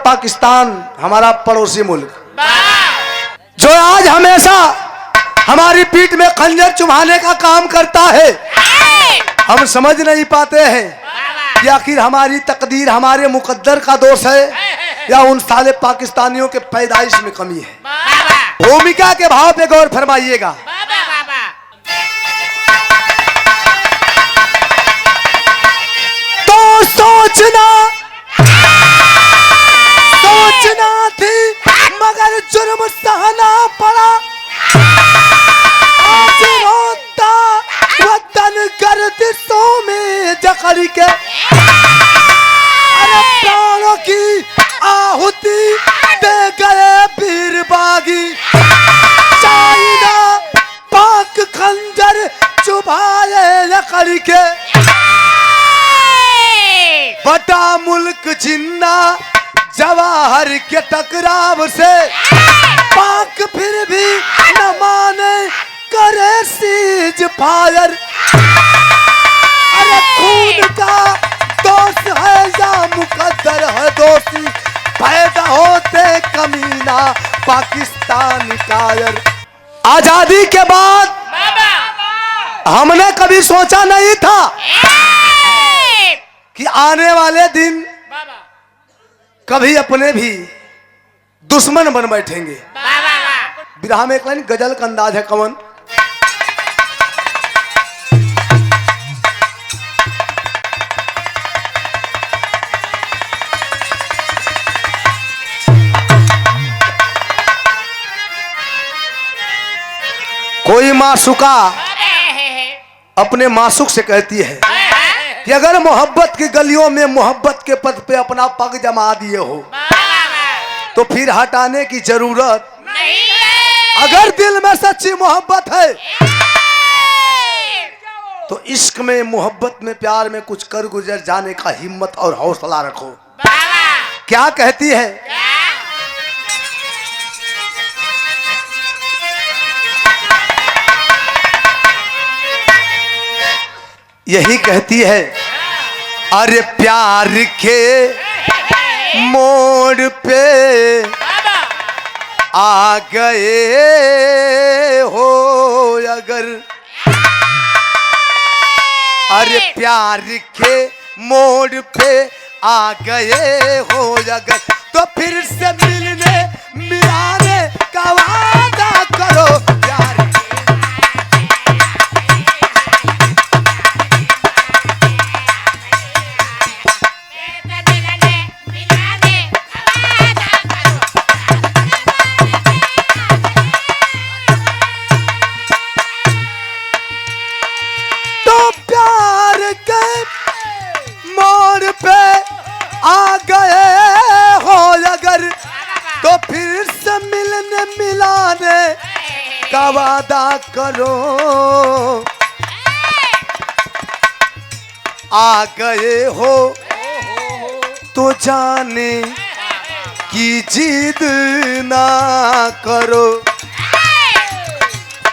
पाकिस्तान हमारा पड़ोसी मुल्क, जो आज हमेशा हमारी पीठ में खंजर चुभाने का काम करता है, हम समझ नहीं पाते हैं कि आखिर हमारी तकदीर, हमारे मुकद्दर का दोष है या उन साले पाकिस्तानियों के पैदाइश में कमी है। भूमिका के भाव पे गौर फरमाइएगा। तो सोचना थी मगर जुर्म सहना पड़ा, आज रोता वतन गर्दिशों में जकड़ के, अरे प्राणों की आहुति दे गए वीर बागी, चाइना पाक खंजर चुभाए लकड़ के, बटा मुल्क जिन्ना जवाहर के टकराव से, पाक फिर भी न माने करे सीज फायर, अरे खून का दोष है या मुकद्दर है दोषी, पैदा होते कमीना पाकिस्तान कायर। आजादी के बाद हमने कभी सोचा नहीं था कि आने वाले दिन कभी अपने भी दुश्मन बन बैठेंगे। बिरहा में एक लाइन गजल का अंदाज है कवन, कोई मासूका अपने मासूक से कहती है कि अगर मोहब्बत की गलियों में मोहब्बत के पद पे अपना पग जमा दिए हो तो फिर हटाने की जरूरत नहीं है। अगर दिल में सच्ची मोहब्बत है तो इश्क में, मोहब्बत में, प्यार में कुछ कर गुजर जाने का हिम्मत और हौसला रखो। क्या कहती है? यही कहती है, अरे प्यार के मोड़ पे आ गए हो अगर, अरे प्यार के मोड़ पे आ गए हो अगर, तो फिर से मिलने मिलाने का वादा करो। प्यार आ गए हो अगर, तो फिर से मिलने मिलाने का वादा करो। आ गए हो तो जाने की जिद ना करो,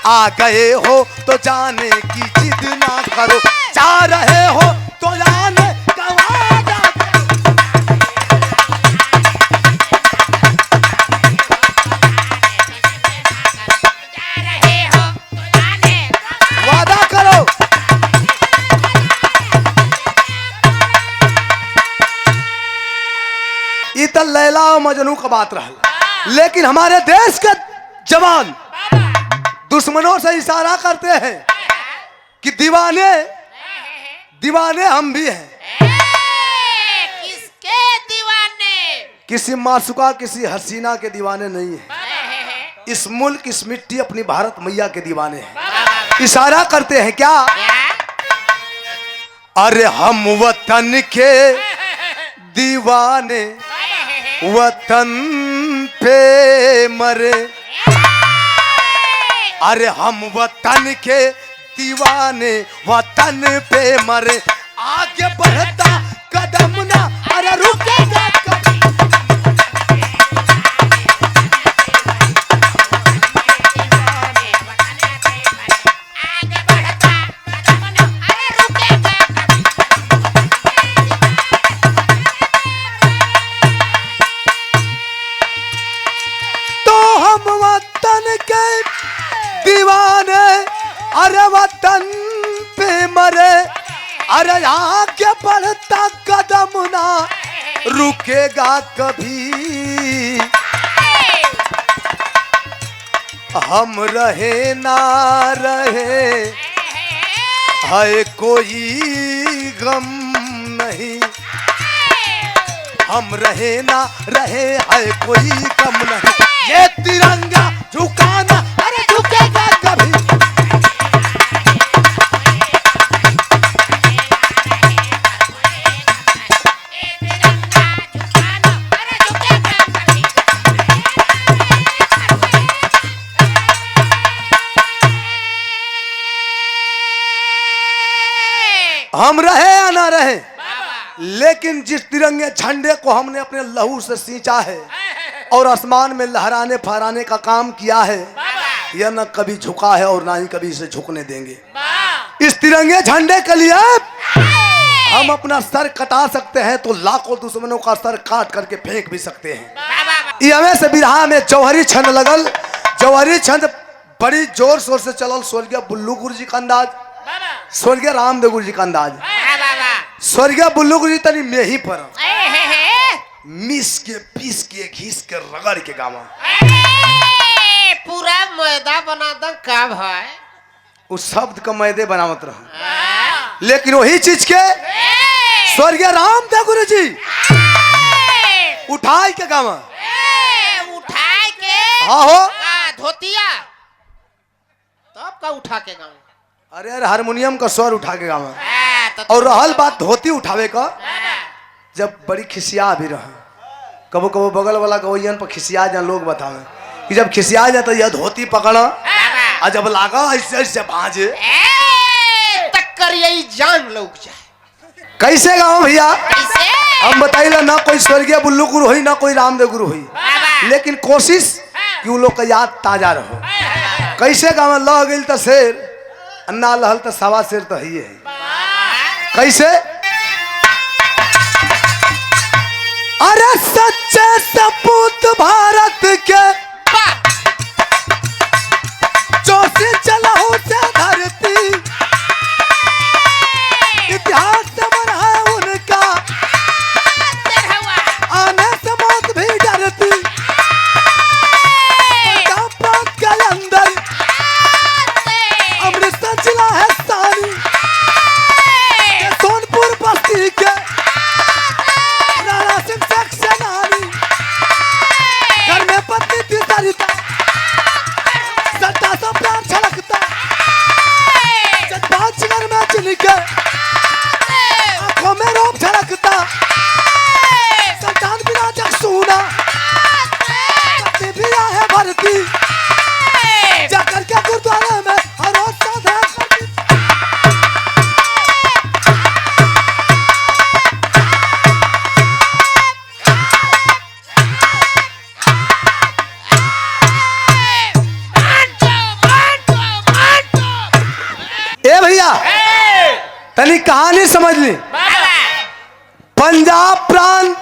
आ गए हो तो जाने की जिद ना करो, जा रहे हो तो जाने का वादा। वादा करो। ये तो लैला और मजनू का बात रहा, लेकिन हमारे देश के जवान दुश्मनों से इशारा करते हैं कि दीवाने दीवाने हम भी हैं। किसके दीवाने? किसी मासूका, किसी हसीना के दीवाने नहीं है। इस मुल्क, इस मिट्टी, अपनी भारत मैया के दीवाने हैं। इशारा करते हैं क्या? अरे हम वतन के दीवाने, वतन पे मरे, अरे हम वतन के दीवाने, वतन पे मरे, आगे बढ़ता कदम ना अरे रुकेगा कभी। दीवाने अरे वतन पे मरे, अरे आगे बढ़ता कदम ना रुकेगा कभी। हम रहे ना रहे है कोई गम नहीं, हम रहे ना रहे है कोई गम नहीं। ये तिरंगा झुकाना अरे झुकेगा कभी। हम रहे या ना रहे, लेकिन जिस तिरंगे झंडे को हमने अपने लहू से सींचा है और आसमान में लहराने फहराने का काम किया है, यह न कभी झुका है और ना ही कभी इसे झुकने देंगे। इस तिरंगे झंडे के लिए हम अपना सर कटा सकते हैं तो लाखों दुश्मनों का सर काट करके फेंक भी सकते हैं। इमे से बिरहा में जौहरी छंद लगल। जौहरी छंद बड़ी जोर शोर से चलल। स्वर्गीय बुल्लू गुरु जी का अंदाज, स्वर्गीय रामदेव गुरु जी का अंदाज, स्वर्गीय बुल्लू गुरु जी तनी में ही पर मिस के पीस के घिस के रगड़ के गावा पूरा मैदा बना दो कब है उस शब्द का मैदे बनावत रहा। लेकिन वही चीज के स्वर्गीय रामदेव गुरु जी उठाई के गावा, उठाए के हाँ हो धोतिया तब का उठा के गाँव। अरे अरे हारमोनियम का स्वर उठा के गावा। और रहल बात धोती उठावे का, जब बड़ी खिसिया भी रहा, कबो कबो बगल वाला गवैयन पर खिसिया जा लोग बतावे कि जब खिसिया जाए तो यह धोती पकड़ा और जब लागा ऐसे ऐसे भाजे टक्कर यही जान लौक जाए। कैसे गाँव भैया कैसे हम बताइला ना कोई स्वर्गीय बुल्लू गुरु हुई ना कोई रामदेव गुरु हुई, लेकिन कोशिश कि उन लोग का याद ताजा रहो। कैसे गाँव लह गई तो शेर अन्ना लहल तो सवा शेर तो ही है। कैसे अरे सच्चे सपूत भारत के जो से चला हो से धरती, इतिहास में है उनका आने से मौत भी डरती। प्रांत के अंदर अमृतसर जिला है सारी, सोनपुर बस्ती के राणा सिंह सेनानी, घर में पत्नी थी सरिता, सत्ता सा प्राण छलकता, जज्बात जिगर में चिलके, आंखों में रोब झलकता, संतान बिना जग सूना, पत्नी भी है भरती, जाकर के गुरुद्वारे में हर रोज साधना करती। ए भैया तनी कहानी समझ ली। पंजाब प्रांत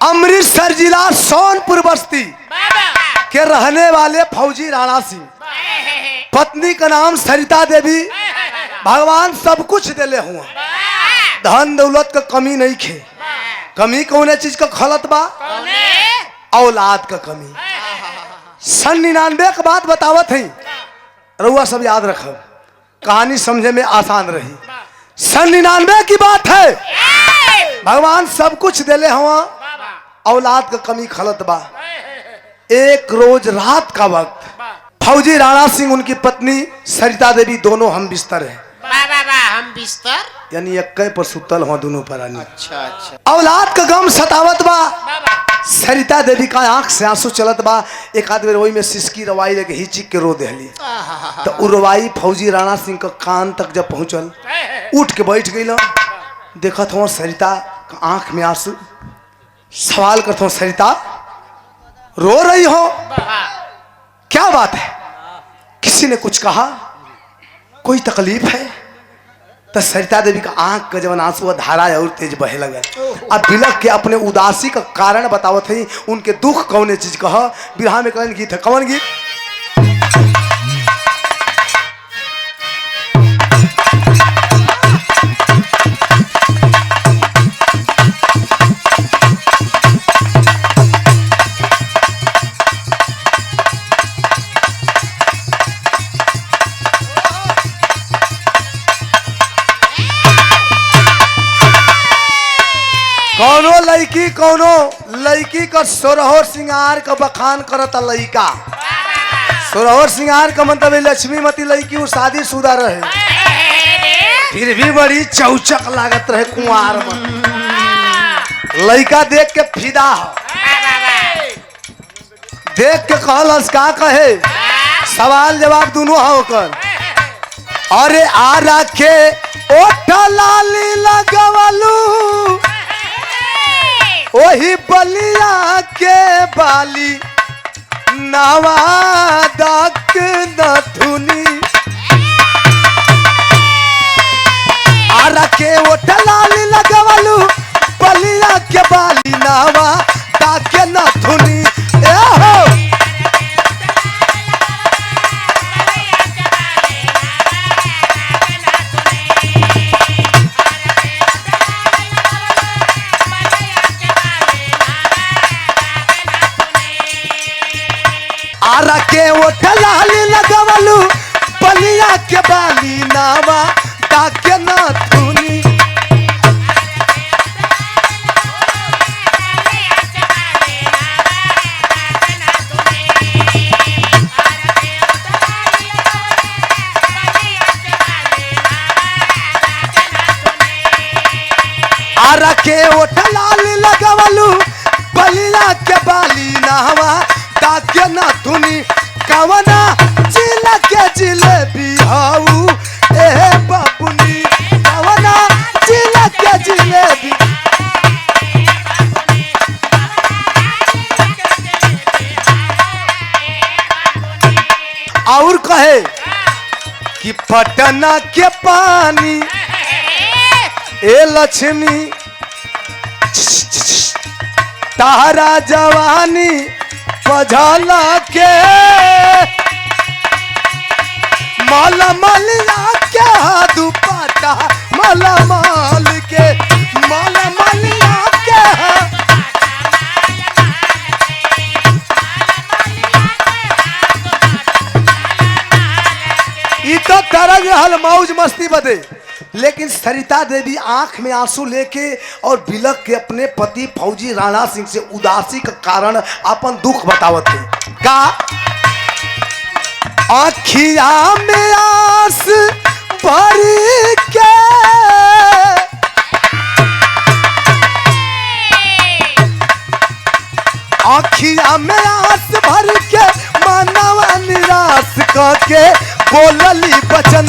अमृतसर जिला सोनपुर बस्ती के रहने वाले फौजी राणा सिंह, पत्नी का नाम सरिता देवी। भगवान सब कुछ देले हुआ, धन दौलत का कमी नहीं खे। कमी कौन चीज का खलत बा? औलाद का कमी। सन 99 का बात बतावत है, रउआ सब याद रखब, कहानी समझे में आसान रही। सन 99 की बात है, भगवान सब कुछ देले हुआ, औलाद का कमी खलत बा। एक रोज रात का वक्त फौजी राणा सिंह उनकी पत्नी सरिता देवी दोनों हम बिस्तर है, हम बिस्तर यानी एक पर सुतल हो दोनों परानी। अच्छा अच्छा। औलाद का गम सतावत बा। सरिता देवी का आंख से आंसू चलत बा। एक आध बेर वही में सिसकी रवाई लेके हिचिक के रो देहली, तो उ रवाई फौजी राणा सिंह का कान तक जब पहुंचल, उठ के बैठ गई। देखत हो सरिता का आंख में आंसू। सवाल करता हूँ, सरिता रो रही हो, क्या बात है? किसी ने कुछ कहा? कोई तकलीफ है? तो सरिता देवी का आंख का जब आंसू धारा और तेज बहे लगे। अब बिलक के अपने उदासी का कारण बतावत है, उनके दुख कौन चीज कह। बिरहा में कौन गीत है? कौन गीत? कि कोनो लड़की का सोरहो सिंगार का बखान करता लड़का। सोरहो सिंगार का मतलब लक्ष्मीमती लड़की वो शादीशुदा रहे, फिर भी बड़ी चौचक लागत रहे कुंवार में। लड़का देख के फिदा हो, देख के कहलस का कहे, सवाल जवाब दोनों हो कर। अरे आ रखे ओठ लाली लगवलू, वही बलिया के बाली नवादक नथुनी। आ रखे ओठ लाली लगवलू, बलिया के बाली नवादक नथुनी। ए हो आरा के ओठ लाली लगवलू, बलिया के बाली नावा ताके नथुनी। आरा के ओठ लाली लगवलू, बलिया के बाली नावा ताके नथुनी। कवना जिला के जिलेबी हाऊ ए बाबुनी, कवना जिला के जिलेबी। और कहे कि पटना के पानी ए लक्ष्मी, तारा जवानी पझला के माला मलिया के दुपट्टा, माला माल के माला मलिया के। ई तो तरग हल मौज मस्ती बदे, लेकिन सरिता देवी आंख में आंसू लेके और बिलक के अपने पति फौजी राणा सिंह से उदासी का कारण अपन दुख बतावत थे। का आखिया में आस भरी के, आखिया में आस भर के मानवा निराश करके बोलली बचन।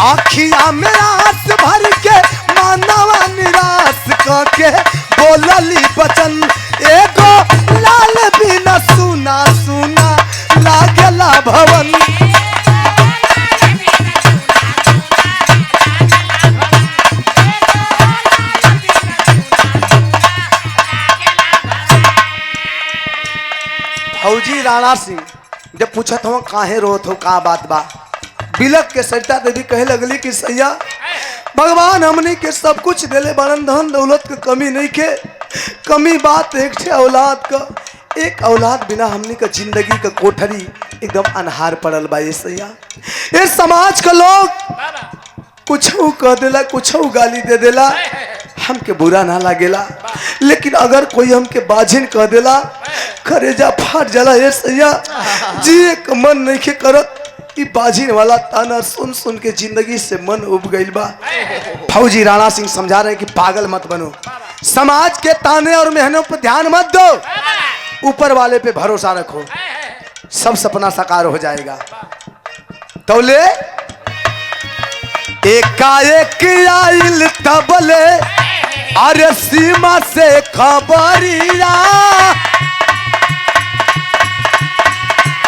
आखिया में आस भर के मानवा निराश करके बोलली बचन। एगो लाल बिना सुना सुना लागला भवन। फौजी राणा सिंह जब पूछत हो काहे रोत हो, का बात बा, बिलक के सरिता देवी कहे लगली कि सैया भगवान हमने के सब कुछ दिले बड़न, धन दौलत के कमी नहीं के, कमी बात एक ठे औलाद का। एक औलाद बिना हमने का जिंदगी का कोठरी एकदम अनहार पड़ल बा। ये सैया ये समाज का लोग कुछ कह देला, कुछ गाली दे देला, हमके बुरा ना लागेला, लेकिन अगर कोई हमके बाझिन कह देला करेजा फाट जाला। ये सैया जी एक मन नहीं के करत, ई बाजिन वाला ताना सुन सुन के जिंदगी से मन उब गइल बा। फौजी राणा सिंह समझा रहे हैं कि पागल मत बनो, समाज के ताने और मेहनों पर ध्यान मत दो, ऊपर वाले पे भरोसा रखो, सब सपना साकार हो जाएगा। तौले एकाएक आइल तबले, अरे सीमा से खबरिया,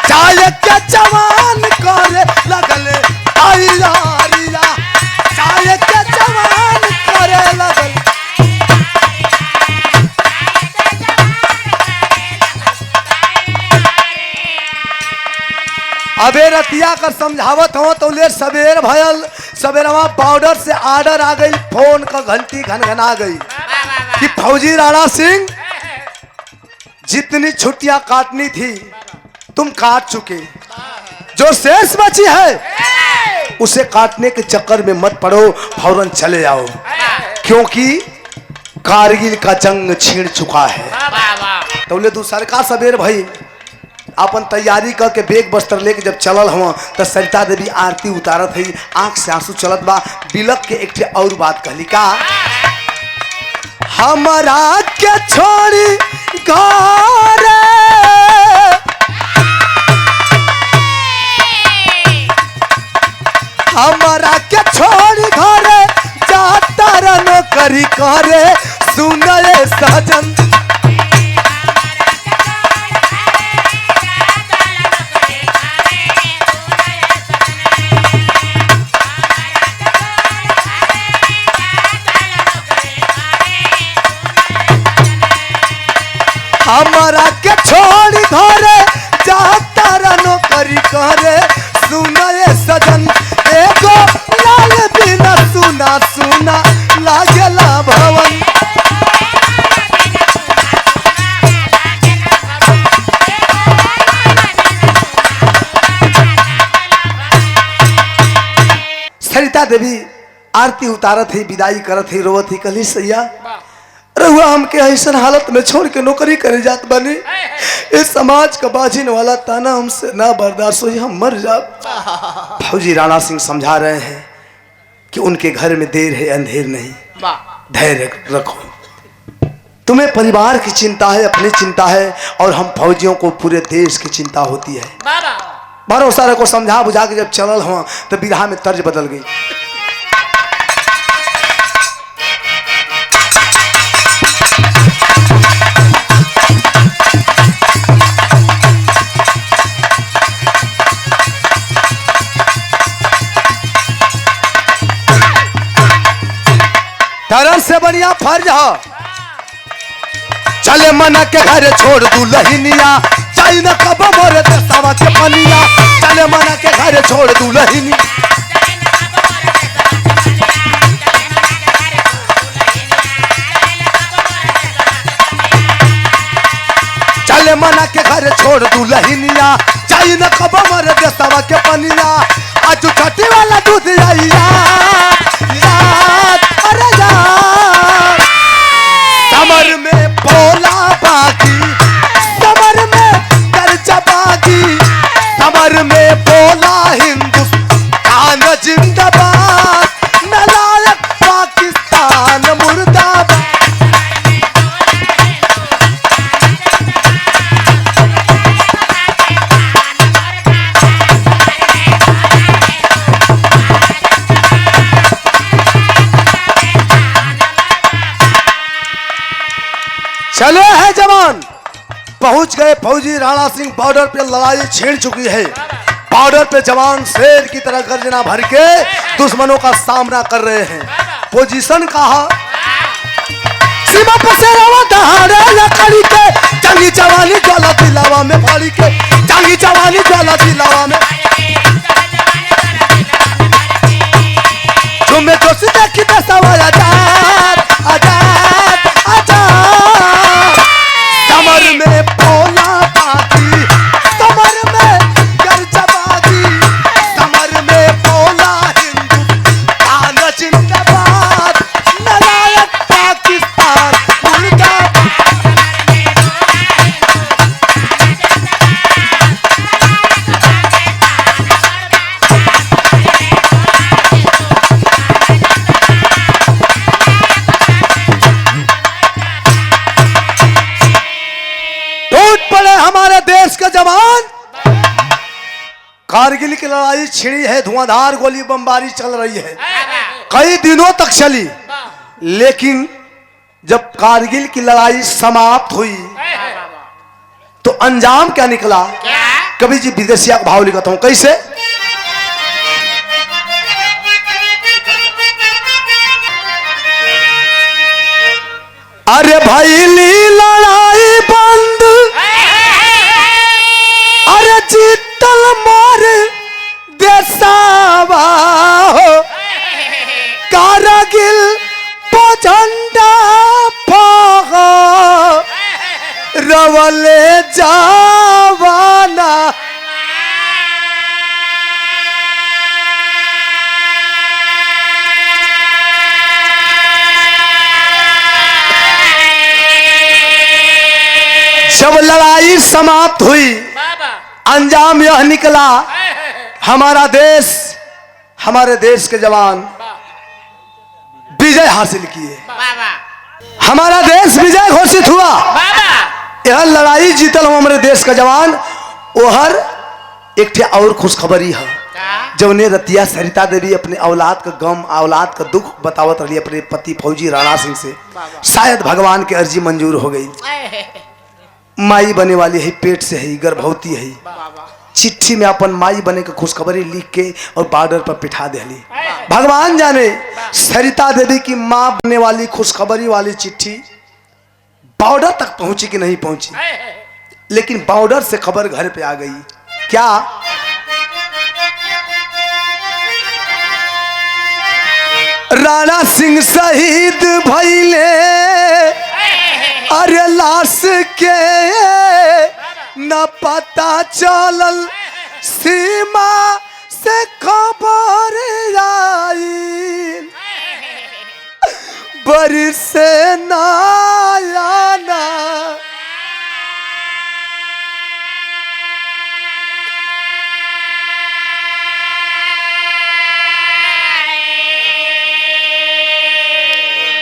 चाय के जवान करे लगले आइया रिया, चाय के जवान करे लगले। अबे रतिया कर समझावत हो तो ले सवेर भयल, सवेरवा बॉर्डर से आर्डर आ गई, फोन का घंटी घनघना गई। कि फौजी राणा सिंह जितनी छुट्टियां काटनी थी तुम काट चुके, जो शेष बची है उसे काटने के चक्कर में मत पड़ो, फौरन चले जाओ, क्योंकि कारगिल का जंग छिड़ चुका है। तो बोले दूसर का सबेर भाई अपन तैयारी करके बेग बस्तर लेके जब चलल हम तो सरिता देवी आरती उतारत है, आंख से आंसू चलत बा। बिलक के एक और बात कहली का, हमारा के छोड़ी घर हमारा के छोड़ी घर जाता रनो करी करे सुनले सजन। हमारा के छोड़ी घरे जाता रनो करी करे सुनले सजन। एगो लाल बिना सुना सुना लागेला भवन। सरिता देवी आरती उतारत ही, विदाई करत ही, रोवत ही, कहली सैया रहुआ हमके ऐसा हालत में छोड़ के नौकरी करे जात बनी, इस समाज का बाजिन वाला ताना हमसे ना बर्दाश्त हो, हम मर जा। फौजी राणा सिंह समझा रहे हैं कि उनके घर में देर है अंधेर नहीं, धैर्य रखो, तुम्हें परिवार की चिंता है, अपनी चिंता है, और हम फौजियों को पूरे देश की चिंता होती है। भरोसा रखो। समझा बुझा के जब चलल हुआ तो बिरहा में तर्ज बदल गई। धर्म से बढ़िया फर्ज है, चले मना के घर छोड़ दुल्हनिया, चाहे न कब मोरे दस्तावा के पनिया, चले मना के घर छोड़ दुल्हनिया, चले मना के घर छोड़ दुल्हनिया, चाहे न कब मोरे दस्तावा के पनिया, आज छठी वाला दूध आइया अरे जा कमर में बोला बागी, कमर में कर्जा बागी, कमर में बोला हिंदुस्तान जिंदाबाद, नालायक पाकिस्तान मुर्दाबाद। चले हैं जवान, पहुंच गए फौजी राणा सिंह। बॉर्डर पे लड़ाई छिड़ चुकी है, बॉर्डर पे जवान शेर की तरह गर्जना भर के दुश्मनों का सामना कर रहे हैं। पोजीशन कहा, सीमा पर से रवा दहाड़े लकड़ी के, जंगी जवानी ज्वाला दिलावा में फाड़ी के, जंगी जवानी ज्वाला दिलावा में, तुम्हें तो सीधे की दसावाया आजाद आजाद आजाद। कमर में बोला बागी, कमर में कर्जा बागी, कमर में बोला हिंदुस्तान जिंदाबाद, नालायक पाकिस्तान मुर्दाबाद। हमारे देश के जवान, कारगिल की लड़ाई छिड़ी है, धुआंधार गोली बमबारी चल रही है, कई दिनों तक चली, लेकिन जब कारगिल की लड़ाई समाप्त हुई तो अंजाम क्या निकला? कवि जी विदेशिया का भाव लिखता हूं, कैसे? अरे भैली लड़ाई बंद, अरे जीतल मार देसावा हो, कारगिल पर झंडा रवले जावाना जब लड़ाई समाप्त हुई अंजाम यह निकला हमारे देश के जवान विजय हासिल किए। हमारा देश विजय घोषित हुआ। यह लड़ाई जीतल हमारे देश का जवान। ओहर एक ठे और खुशखबरी है जौने रतिया सरिता देवी अपने औलाद का गम औलाद का दुख बतावत रही अपने पति फौजी राणा सिंह से। शायद भगवान की अर्जी मंजूर हो गई। माई बने वाली है, पेट से है, गर्भवती है। चिट्ठी में अपन माई बने के खुशखबरी लिख के और बॉर्डर पर पिठा देली। भगवान जाने सरिता देवी की मां बनने वाली खुशखबरी वाली चिट्ठी बॉर्डर तक पहुंची कि नहीं पहुंची, लेकिन बॉर्डर से खबर घर पे आ गई। क्या राणा सिंह शहीद भइले, अरे लाश के न पता चलल, सीमा से खबर आई, बरी से नायाना।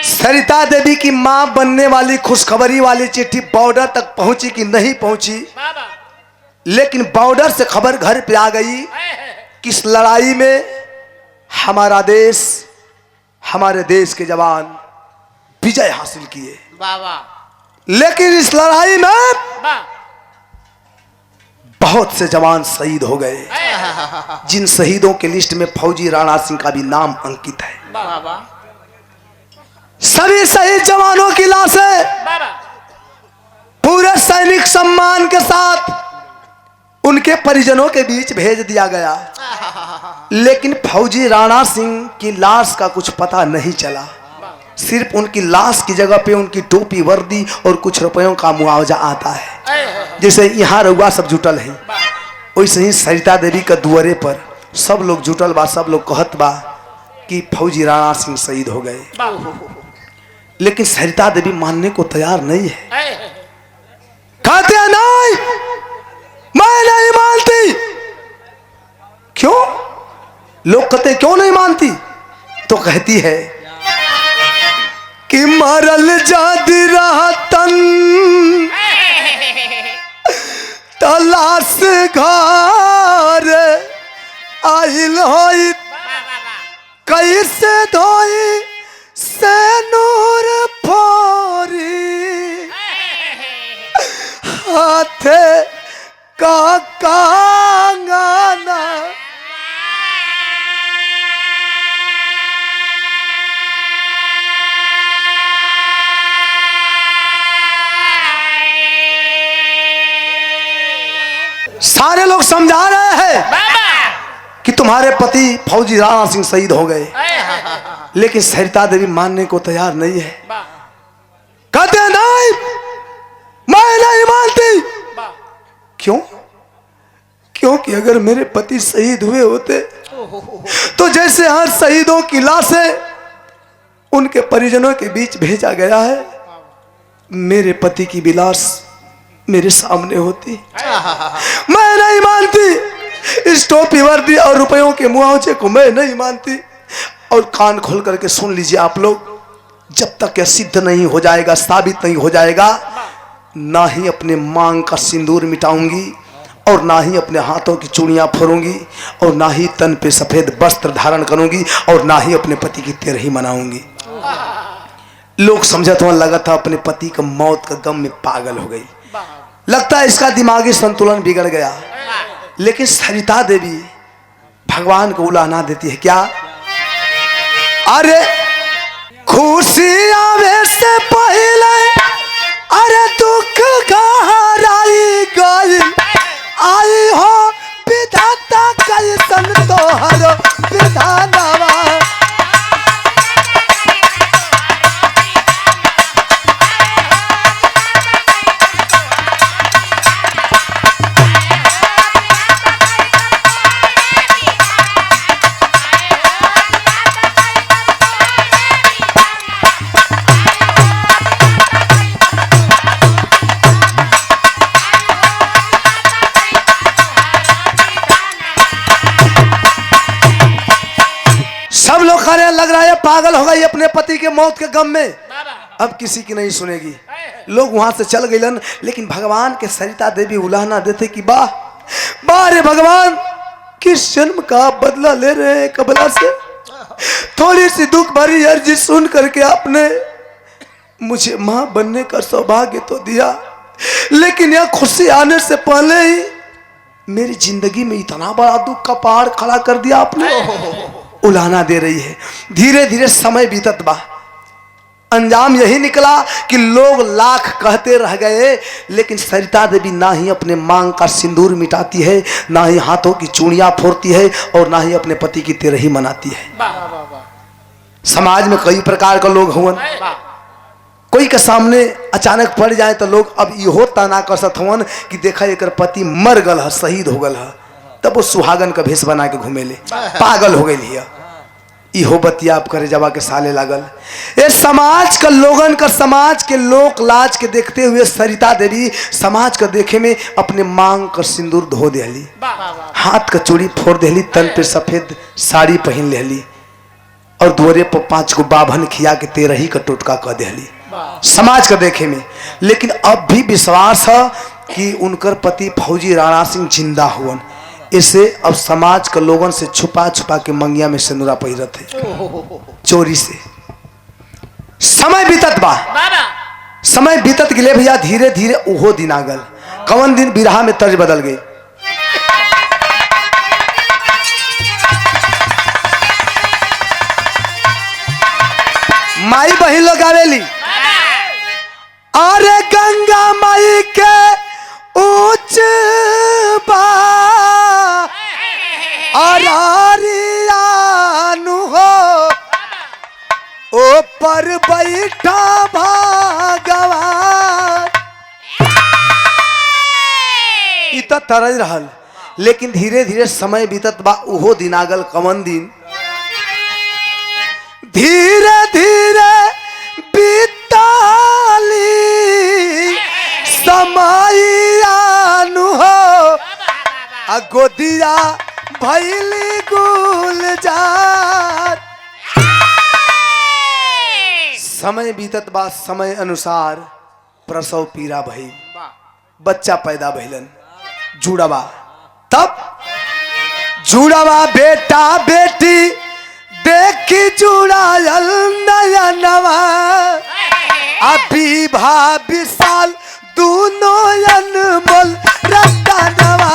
सरिता देवी की मां बनने वाली खुशखबरी वाली चिट्ठी बॉर्डर तक पहुंची कि नहीं पहुंची, लेकिन बॉर्डर से खबर घर पे आ गई कि इस लड़ाई में हमारे देश के जवान विजय हासिल किए। लेकिन इस लड़ाई में बहुत से जवान शहीद हो गए, जिन शहीदों के लिस्ट में फौजी राणा सिंह का भी नाम अंकित है। सभी शहीद जवानों की लाशें पूरे सैनिक सम्मान के साथ उनके परिजनों के बीच भेज दिया गया, लेकिन फौजी राणा सिंह की लाश का कुछ पता नहीं चला। सिर्फ उनकी लाश की जगह पे उनकी टोपी, वर्दी और कुछ रुपयों का मुआवजा आता है। जैसे यहाँ रउआ सब जुटल है, वैसे ही सरिता देवी का दुआरे पर सब लोग जुटल बा। सब लोग कहत बा कि फौजी राणा सिंह शहीद हो गए, लेकिन सरिता देवी मानने को तैयार नहीं है। कहते हैं नहीं, मैं नहीं मानती। क्यों? लोग कहते क्यों नहीं मानती? तो कहती है कि मरल जादी रहतन तलाश घर आइल होई, कैसे धोई से नूर फोरी, हाथे का कांगाना। सारे लोग समझा रहे हैं कि तुम्हारे पति फौजी राणा सिंह शहीद हो गए, लेकिन सरिता देवी मानने को तैयार नहीं है। कहते नहीं, मैं नहीं मानती। क्यों? क्योंकि अगर मेरे पति शहीद हुए होते तो जैसे हर शहीदों की लाशें उनके परिजनों के बीच भेजा गया है, मेरे पति की भी लाश मेरे सामने होती। मैं नहीं मानती। इस टोपी, वर्दी और रुपयों के मुआवजे को मैं नहीं मानती। और कान खोल करके सुन लीजिए आप लोग, जब तक यह सिद्ध नहीं हो जाएगा, साबित नहीं हो जाएगा, ना ही अपने मांग का सिंदूर मिटाऊंगी, और ना ही अपने हाथों की चूड़ियां फोड़ूंगी, और ना ही तन पे सफेद वस्त्र धारण करूंगी, और ना ही अपने पति की तेरही मनाऊंगी। लोग समझा तो लगा था अपने पति का मौत का गम में पागल हो गई, लगता है इसका दिमागी संतुलन बिगड़ गया। लेकिन सरिता देवी भगवान को उलाहना देती है। क्या? अरे खुशी आवे से पहले अरे दुख गहराई गई, आई हो विधाता कैसन तोहर विधानवा। लग रहा है पागल हो गई अपने पति के मौत के गम में, बाबा अब किसी की नहीं सुनेगी। लोग वहां से चल गए, लेकिन भगवान के सरिता देवी उलाहना देते कि वाह वाह रे भगवान, किस जन्म का बदला ले रहे हैं कबला से। थोड़ी सी दुख भरी अर्जी सुन करके आपने मुझे मां बनने का सौभाग्य तो दिया, लेकिन यह खुशी आने से पहले ही मेरी जिंदगी में इतना बड़ा दुख का पहाड़ खड़ा कर दिया आपने। उलाहना दे रही है। धीरे धीरे समय बीतत बा, अंजाम यही निकला कि लोग लाख कहते रह गए, लेकिन सरिता देवी ना ही अपने मांग का सिंदूर मिटाती है, ना ही हाथों की चूड़ियां फोड़ती है, और ना ही अपने पति की तेरही मनाती है। समाज में कई प्रकार के लोग हुवन, कोई के सामने अचानक पड़ जाए तो लोग अब इहो ताना कसत हुवन कि देखा एकर पति मर गल है, शहीद हो गल है, तब वो सुहागन का भेष बना के घूमेले, पागल हो गई है। इहो बतिया आप करे जवा के साले लागल। ये समाज का लोगन का, समाज के लोक लाज के देखते हुए सरिता देवी समाज का देखे में अपने मांग का सिंदूर धो देली, हाथ का चूड़ी फोड़ देली, तन पे सफेद साड़ी पहन लेली, और द्वारे पर 5 गो बाभन खिया के तेरही का टोटका कह देली समाज का देखे में। लेकिन अब भी विश्वास है कि उनकर पति फौजी राणा सिंह जिंदा हुवन, इसे अब समाज के लोगन से छुपा छुपा के मंगिया में सिंदूरा पहिरत है चोरी से। समय बीतत बा, समय बीतत गए भैया, धीरे धीरे उहो दिन आ गल। कवन दिन? बिरहा में तर्ज बदल गई। माई बहिन लोग आवेली, अरे गंगा माई के ऊंच बा अरारियानु हो, ओ पर बैठा भगवान। इत तरज रहल, लेकिन धीरे धीरे समय बीतत बा, उहो दिन आगल। कवन दिन? धीरे धीरे बीताली समयानु हो, गोदिया भैली गुलजार। समय बीतत बा, समय अनुसार प्रसव पीरा भइल, बच्चा पैदा भइलन, जुड़वा। तब जुड़वा बेटा बेटी देखी जुड़ायल नयनवा, अभी भाभी साल दोनों अनमोल रतनवा।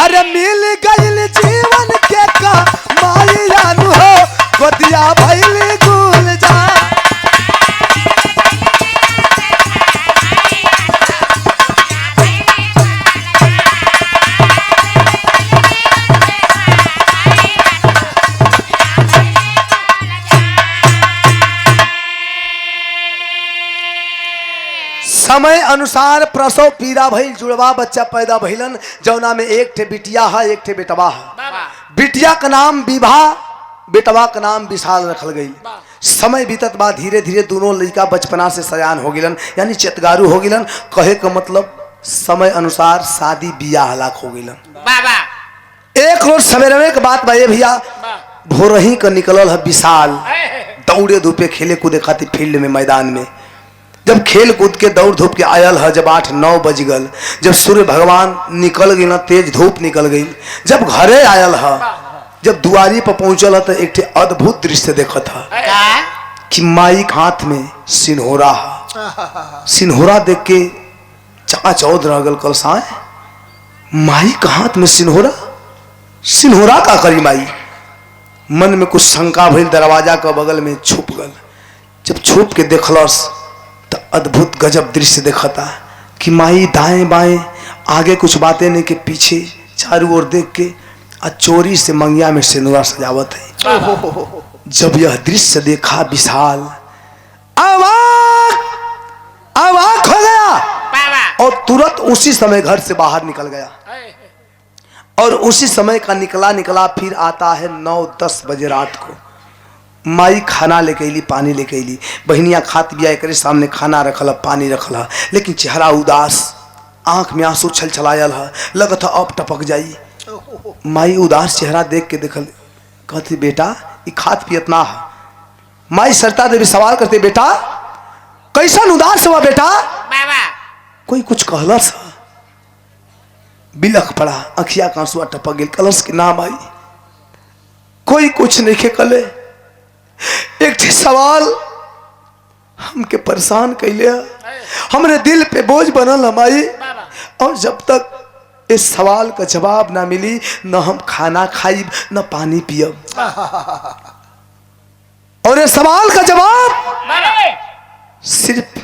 अरे मिल गईल जीवन के का मायानु हो, गोदिया भइल गुलजार। समय अनुसार प्रसव पीरा भइल, जुड़वा बच्चा पैदा भइलन, जौना में एक ठे बिटिया है, एक ठे बेटवा है। बिटिया का नाम विभा, बेटवा का नाम विशाल रखल गई। समय बीतत बाद धीरे धीरे दोनों लड़का बचपना से सयान हो गिलन, यानी चेतगारू हो गिलन। कहे का मतलब समय अनुसार शादी बियाह हलाक हो गिलन। एक रोज सवेरे के बात भाई भैया, भोरही का निकलल है विशाल, दौड़े धूपे खेले कूदे खातिर फील्ड में, मैदान में। जब खेल कूद के दौड़ धूप के आयल है, जब 8-9 बज गल, जब सूर्य भगवान निकल गई ना, तेज धूप निकल गई, जब घरे आयल है, जब दुआरी पर पहुंचल है, तो एक अद्भुत दृश्य देखत है कि माई के हाथ में सिन्होरा है। सिन्होरा देख के चौध रह गल, कल साए माई के हाथ में सिन्होरा, सिन्होरा का करी माई? मन में कुछ शंका भइल, दरवाजा का बगल में छुप गल। जब छुप के देखलस तो अद्भुत गजब दृश्य देखता कि माई दाएं बाएं आगे कुछ बातें नहीं के पीछे चारों ओर देख के चोरी से मंगिया में सिंदूरा सजावत है। जब यह दृश्य देखा विशाल अवाक हो गया और तुरंत उसी समय घर से बाहर निकल गया। और उसी समय का निकला फिर आता है 9-10 बजे रात को। माई खाना लेके अली, पानी लेके अली, बहनिया खात बिया करे सामने खाना रखल है, पानी रखल है, लेकिन चेहरा उदास, आंख में आंसू छल छलायल है, लगत है अब टपक जाई। माई उदास चेहरा देख के देखल, कहती बेटा ये खात पियत ना है। माई सरता देवी सवाल करते बेटा कैसन उदास हुआ बेटा? कोई कुछ कहलस, बिलख पड़ा, अखिया का आंसुआ टपक गई, कलश के नाम आई। कोई कुछ नहीं के कले, एक ठे सवाल हमके परेशान कैले, हमरे दिल पे बोझ बनल हमारी, और जब तक इस सवाल का जवाब ना मिली न हम खाना खाइब न पानी पियब। और ये सवाल का जवाब सिर्फ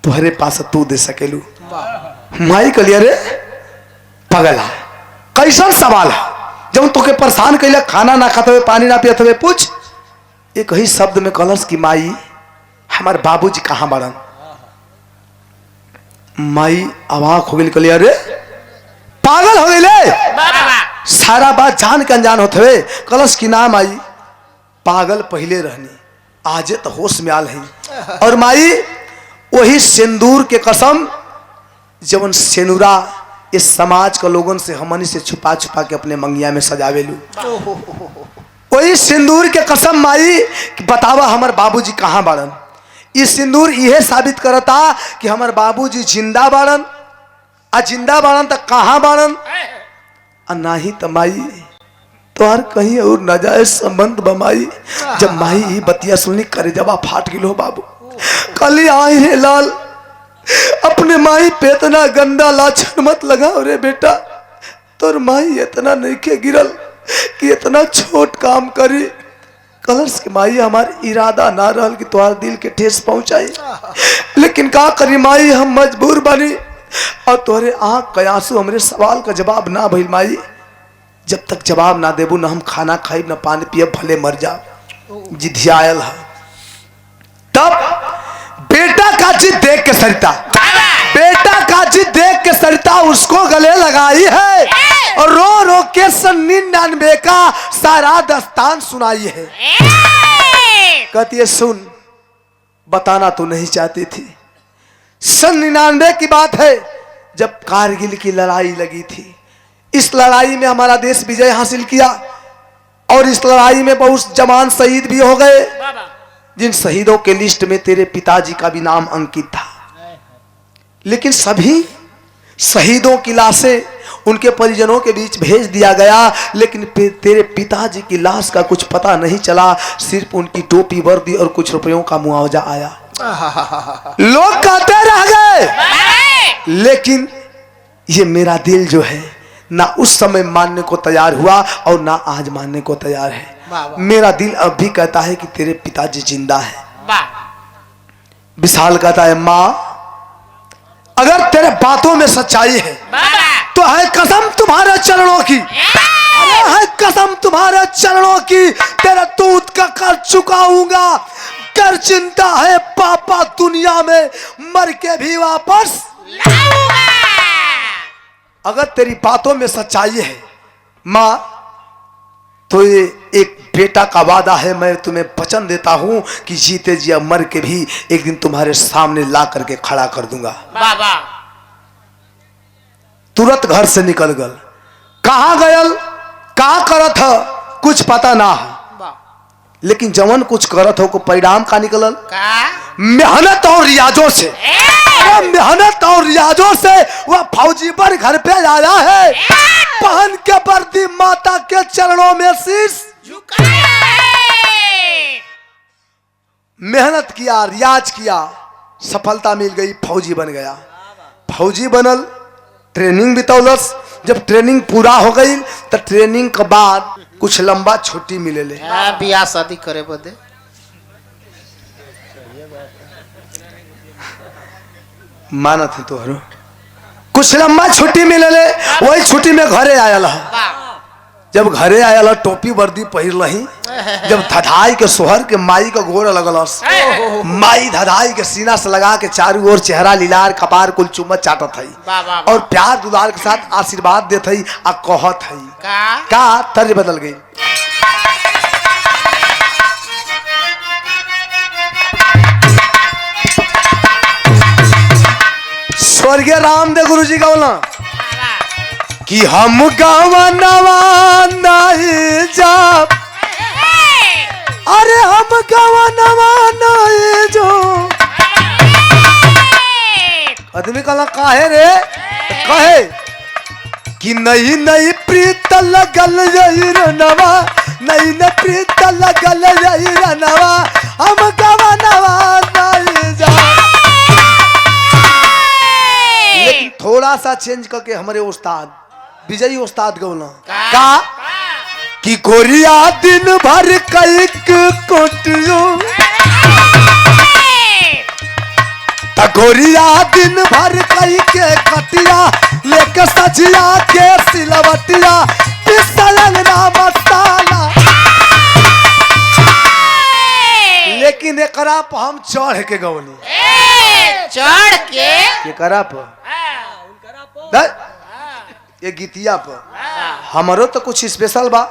तुम्हारे पास तू दे सकेलू। माई कलिया रे पगला कैसा सवाल है, जब तुके परेशान कैले खाना ना खाते हुए पानी ना पियत हुए, पूछ। एक ही शब्द में कहलस कि माई हमारे बाबूजी कहाँ बड़न। माई अवाक हो गई, कलिया रे पागल हो गई ले, सारा बात जान के अनजान होते हुए कलश की नाम आई, पागल पहले रहनी आजे तो होश में आल है। और माई वही सिंदूर के कसम जवन सेनुरा इस समाज का लोगन से हमनी से छुपा छुपा के अपने मंगिया में सजावेलू, वही सिंदूर के कसम माई कि बतावा हमार बाबूजी कहाँ बाड़न। ये सिंदूर यह साबित करता कि हमार बाबूजी जिंदा बाड़न, आ जिंदा बाड़न तो कहाँ बाड़न, आ नाही तो माई तोहर कहीं और नाजायज संबंध बमाई। जब माई ये बतिया सुननी करे जबा फाट गिलो बाबू, कली आई रे लाल अपने माई पे इतना गंदा लाछन मत लगाओ रे बेटा, तोर माई इतना नहीं के गिरल कि इतना छोट काम करी। कलर्स के माई हमार इरादा ना रहल कि तुम्हारे दिल के ठेस पहुंचाई, लेकिन का करी माई हम मजबूर बनी, और तोहरे आँख के आंसू हमरे सवाल का जवाब ना भइल माई। जब तक जवाब ना देबू ना हम खाना खाइब ना पानी पियब, भले मर जा। जिधियायल है तब बेटा का जिद देख के सरिता, बेटा का जिद देख के सरिता उसको गले लगाई है और रो रो के 99 का सारा दास्तान सुनाई है। कहती है सुन, बताना तो नहीं चाहती थी। 99 की बात है जब कारगिल की लड़ाई लगी थी। इस लड़ाई में हमारा देश विजय हासिल किया और इस लड़ाई में बहुत जवान शहीद भी हो गए, जिन शहीदों के लिस्ट में तेरे पिताजी का भी नाम अंकित था। लेकिन सभी शहीदों की लाशें उनके परिजनों के बीच भेज दिया गया, लेकिन तेरे पिताजी की लाश का कुछ पता नहीं चला। सिर्फ उनकी टोपी, वर्दी और कुछ रुपयों का मुआवजा आया। लोग कहते रह गए, लेकिन ये मेरा दिल जो है ना उस समय मानने को तैयार हुआ और ना आज मानने को तैयार है। मेरा दिल अब भी कहता है कि तेरे पिताजी जिंदा है। विशाल कहता है माँ अगर तेरे बातों में सच्चाई है तो है कसम तुम्हारे चरणों की, है कसम तुम्हारे चरणों की, तेरा दूध का कर चुकाऊंगा। कर चिंता है पापा दुनिया में मर के भी वापस लाऊंगा। अगर तेरी बातों में सच्चाई है माँ तो ये एक बेटा का वादा है, मैं तुम्हें वचन देता हूं कि जीते जी मर के भी एक दिन तुम्हारे सामने ला करके खड़ा कर दूंगा। बाबा तुरंत घर से निकल गल। कहां गयल, कहां करत है कुछ पता ना है, लेकिन जवन कुछ करत हो को परिणाम का निकलल मेहनत और रियाजों से। मेहनत और रियाजों से वह फौजी पर घर पे आया है, पहन के वर्दी माता के चरणों में शीश झुकाया है। मेहनत किया, रियाज किया, सफलता मिल गई, फौजी बन गया। फौजी बनल, ट्रेनिंग बितौलस। जब ट्रेनिंग पूरा हो गई तो ट्रेनिंग के बाद कुछ लंबा छुट्टी मिले ले बियाह शादी करे बदे। मानत है तोहरो कुछ लंबा छुट्टी मिले ले, वही छुट्टी में घरे आयल है। जब घरे आयल टोपी वर्दी पहिर लही, जब धधाई के सोहर के माई का गोर लगलस, माई धधाई के सीना से लगा के चारों ओर चेहरा लीलार कपार कुल चुम्बत चाटत है और प्यार दुलार के साथ आशीर्वाद देत है आ कहत है का तर्ज बदल गई। स्वर्गीय रामदेव गुरु जी गौला कि हम गवनवा नहीं जाब, अरे हम गवनवा नहीं जो। आदमी कहला काहे रे, कहे कि नहीं नहीं प्रीत लगल यही रनवा, नहीं न प्रीत लगल यही रनवा, हम गवनवा नहीं जाब। लेकिन थोड़ा सा चेंज करके हमारे उस्ताद विजयी उस्ताद गौला का कि गोरिया दिन भर कई कोटियो, गोरिया दिन भर कई के कटिया लेके सजिया के सिलवटिया पिसलन ना मसाला। लेकिन एकरा पर हम चढ़ के गौली, चढ़ के एकरा पर ये गीतिया पर हमारो तो कुछ स्पेशल बा।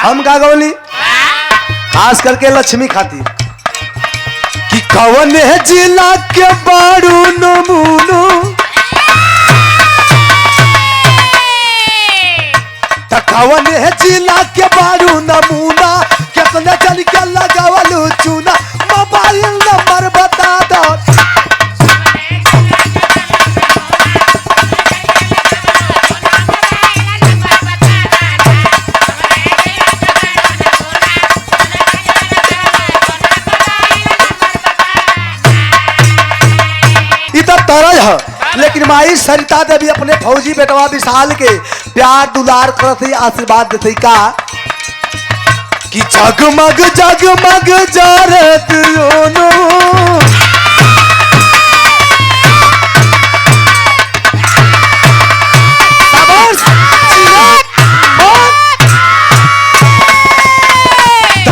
हम का गौली खास करके लक्ष्मी खातिर कि कवन है जिला के बारू नमूनो, कवन है जिला के बारू नमूना, कितने चल के लगावलू चूना, मोबाइल नंबर बता दो। तरज है लेकिन माई सरिता देवी अपने फौजी बेटवा विशाल के प्यार दुलार करत ही आशीर्वाद देते का कि जगमग जगमग जरत योनो,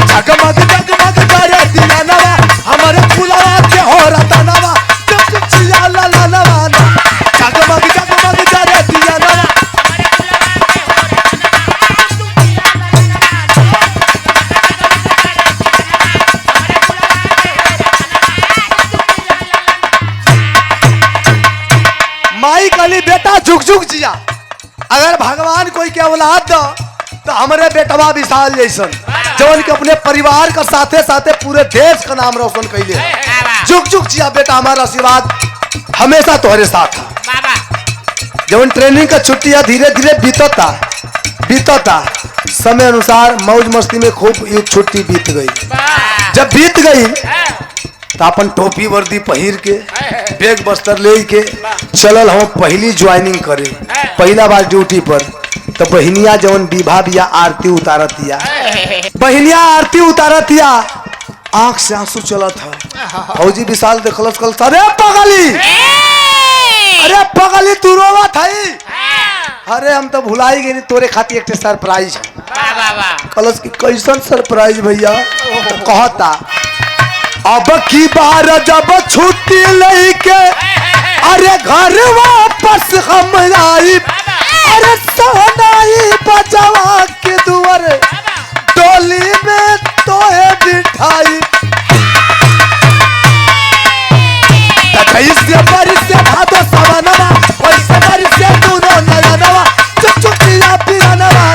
जगमग जगमग जरत नवा हमारे फुलवा के हो रतनवा, जगमग जगमग जरे दिया ना। माई कली बेटा झुक झुक जिया, अगर भगवान कोई के औलाद दो तो हमारे बेटवा विशाल जैसन जवन के अपने परिवार का साथे साथे पूरे देश का नाम रोशन कैले। झुक झुक जिया बेटा, हमारा आशीर्वाद हमेशा तुम्हारे साथ है। जब ट्रेनिंग का छुट्टी धीरे धीरे बीतता समय अनुसार मौज मस्ती में खूब ये छुट्टी बीत गई। जब बीत गई तो अपन टोपी वर्दी पहिर के बैग बस्तर ले के चलल हम पहली ज्वाइनिंग करे, पहला बार ड्यूटी पर। तो बहनिया जवन विभा बिया आरती उतारतिया, बहनिया आरती उतारतिया, आंख से आंसू चलत है। फौजी विशाल देखलस कल, अरे पगली, अरे पगली तू रोवत है। अरे हम तो भुलाई गई तोरे खातिर एक सरप्राइज है। कलस की कैसन सरप्राइज भैया? कहता अब की बार जब छुट्टी लेके अरे घर वापस हम आई, अरे सोनाई बजवा के दुआर डोली में तोहे बिठाई, कैसे बारिश से भादो सवनवा वैसे बारिश से तूनो नयनवा, चुप चुप जिया पिरनवा।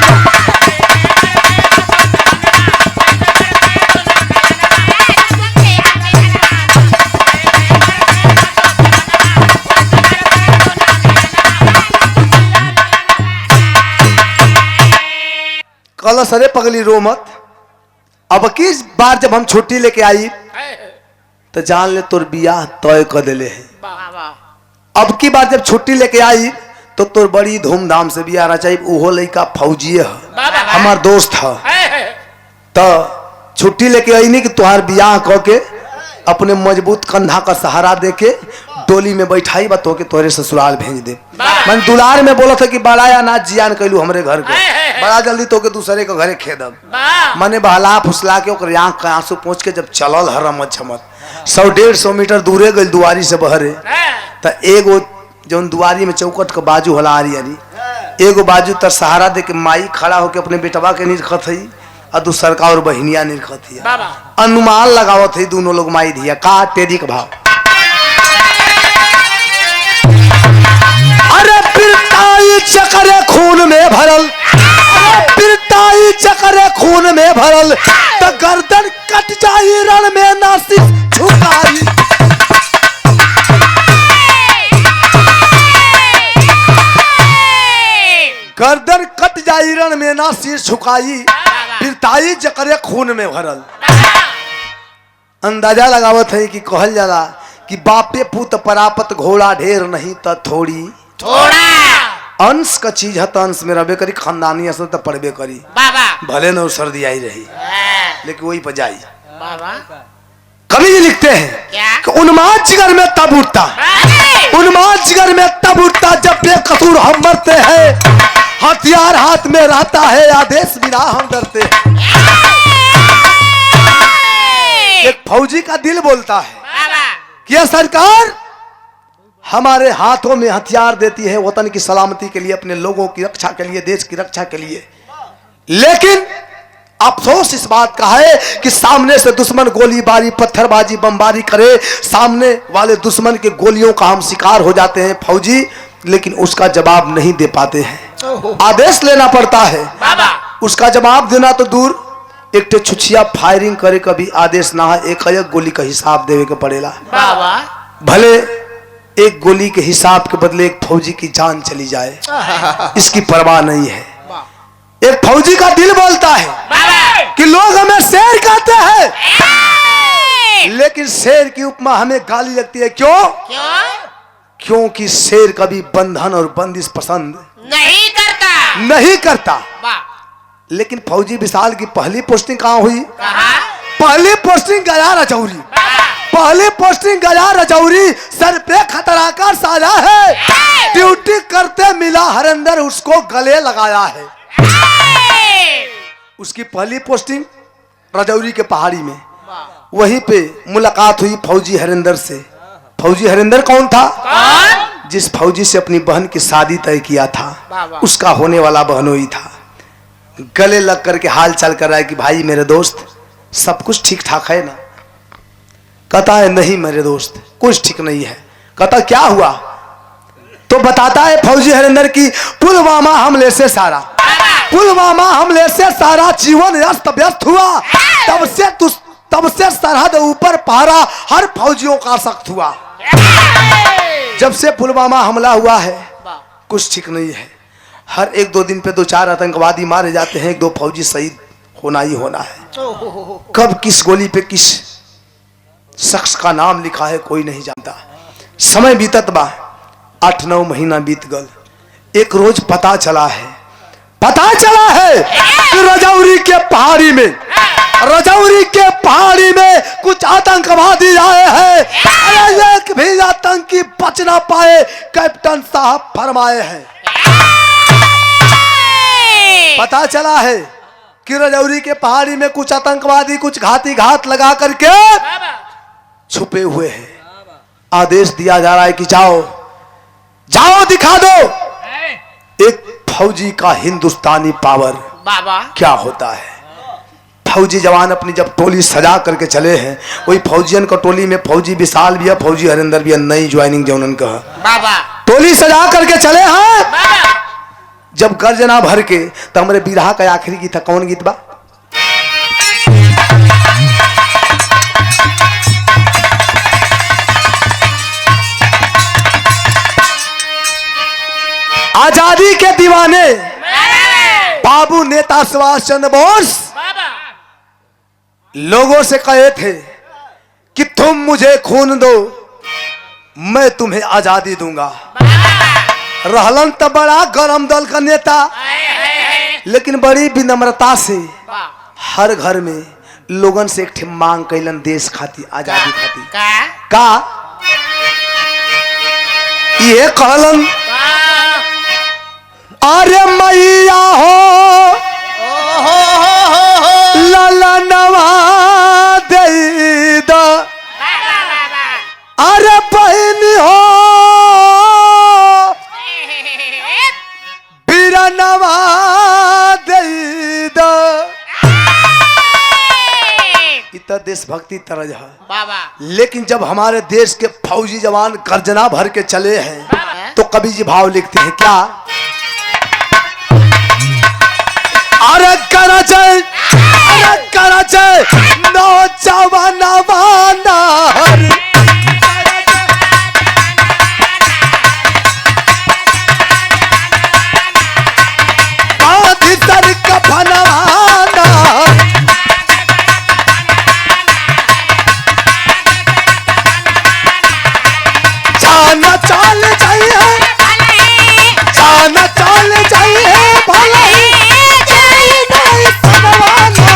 कल सरे पगली रो मत, अब की बार जब हम छुट्टी लेके आई तो जान ले तोर बियाह तय कर दिले है। अब की बार जब छुट्टी लेके आई तो तोर बड़ी धूमधाम से बियाह रहा चाहिए। ओहो लड़का फौजी है, हमार दोस्त है। तो छुट्टी लेके आई नहीं कि तुहार बियाह कह के अपने मजबूत कंधा का सहारा दे के डोली में बैठाई बा तो के तोरे ससुराल भेज दे। मन दुलार में बोला था कि बड़ा या ना जियान कैलू हमरे घर के, बड़ा जल्दी तो के दूसरे के घरे खेदब। मने बहला फुसला के ओकर आंख का आंसू पहुंच के जब चलल हरमत छमत 100-150 मीटर दूरे गई दुआरी से बहरे, तो एगो जौन दुआरी में चौकट के बाजू होला आरी, एगो बाजू तर सहारा दे के माई खड़ा होके अपने बेटवा के निरखत है और दूसर का और बहनिया निरखत है। अनुमान लगावत है दोनों लोग माई धिया का तेरी के भाव। बिरताई चकरे खून में भरल, बिरताई चकरे खून में भरल, तो गर्दन कट जाई रण में नासिस झुकाई। गर्दन कट जाई रण में नासिस झुकाई, बिरताई चकरे खून में भरल। अंदाजा लगावत है कि कहल जाला कि बापे पुत परापत घोड़ा ढेर नहीं तो थोड़ी थोड़ा अंश का चीज है तो अंश में रहबे करी, खानदानी असल तो पड़बे करी। बाबा भले न सर्दी आई रही लेकिन वही पर जाई। बाबा कवि जी लिखते हैं क्या? कि उन्माद जिगर में तब उठता, उन्माद जिगर में तब उठता जब बेकसूर हम मरते हैं, हथियार हाथ में रहता है आदेश बिना हम डरते हैं। एक फौजी का दिल बोलता है कि यह सरकार हमारे हाथों में हथियार देती है वतन की सलामती के लिए, अपने लोगों की रक्षा के लिए, देश की रक्षा के लिए, लेकिन अफसोस इस बात का है कि सामने से दुश्मन गोलीबारी पत्थरबाजी बमबारी करे, सामने वाले दुश्मन के गोलियों का हम शिकार हो जाते हैं फौजी, लेकिन उसका जवाब नहीं दे पाते हैं। आदेश लेना पड़ता है, उसका जवाब देना तो दूर, एक टे छुछिया फायरिंग करे कभी आदेश ना है, एक गोली का हिसाब देवे के पड़ेला। भले एक गोली के हिसाब के बदले एक फौजी की जान चली जाए, इसकी परवाह नहीं है। एक फौजी का दिल बोलता है कि लोग हमें शेर कहते हैं, लेकिन शेर की उपमा हमें गाली लगती है। क्यों? क्योंकि शेर कभी बंधन और बंदिश पसंद नहीं करता। लेकिन फौजी विशाल की पहली पोस्टिंग कहाँ हुई? पहली पोस्टिंग गया रजौरी, पहली पोस्टिंग गया रजौरी, सर पे खतरा का साया है, ड्यूटी करते मिला हरिंदर, उसको गले लगाया है। उसकी पहली पोस्टिंग रजौरी के पहाड़ी में, वहीं पे मुलाकात हुई फौजी हरिंदर से। फौजी हरिंदर कौन था? जिस फौजी से अपनी बहन की शादी तय किया था, उसका होने वाला बहनोई था। गले लग करके हाल चाल कर रहा है कि भाई मेरे दोस्त सब कुछ ठीक ठाक है ना? कहता है नहीं मेरे दोस्त कुछ ठीक नहीं है। कहता क्या हुआ? तो बताता है फौजी हरिंदर की पुलवामा हमले से सारा जीवन अस्त व्यस्त हुआ, तब से सरहद ऊपर पहरा हर फौजियों का सख्त हुआ। जब से पुलवामा हमला हुआ है कुछ ठीक नहीं है, हर एक दो दिन पे 2-4 आतंकवादी मारे जाते हैं, 1-2 फौजी शहीद होना ही होना है। कब किस गोली पे किस शख्स का नाम लिखा है कोई नहीं जानता। समय बीतत बा, 8-9 महीना बीत गल। एक रोज पता चला है कि रजौरी के पहाड़ी में कुछ आतंकवादी आए हैं। अरे एक भी आतंकी बच ना पाए, कैप्टन साहब फरमाए हैं। पता चला है कि रजौरी के पहाड़ी में कुछ आतंकवादी कुछ घाती घात लगा करके छुपे हुए हैं। आदेश दिया जा रहा है कि जाओ दिखा दो एक फौजी का हिंदुस्तानी पावर क्या होता है। फौजी जवान अपनी जब टोली सजा करके चले हैं, वही फौजियन का टोली में फौजी विशाल भी है, फौजी हरिंदर भी है, नई ज्वाइनिंग जौनन का टोली सजा करके चले हैं। जब गर्जना भर के तो हमारे बिरहा का आखिरी गीत था, कौन गीत बा? आजादी के दीवाने बाबू नेता सुभाष चंद्र बोस लोगों से कहे थे कि तुम मुझे खून दो मैं तुम्हें आजादी दूंगा। रहलन तो बड़ा गरम दल का नेता, लेकिन बड़ी विनम्रता से हर घर में लोगन से एक ठे मांग कैलन देश खाती आजादी खाती। का ये कहलन अरे मैया हो ललनवा दे द, अरे बहनी हो बिरनवा दे द। इतना देशभक्ति तरज है, लेकिन जब हमारे देश के फौजी जवान गर्जना भर के चले हैं तो कवि जी भाव लिखते हैं क्या? अरे कराचे नौजवान वानर सर कफनवाना जाना चाल चाहिए भले नहीं सनवाना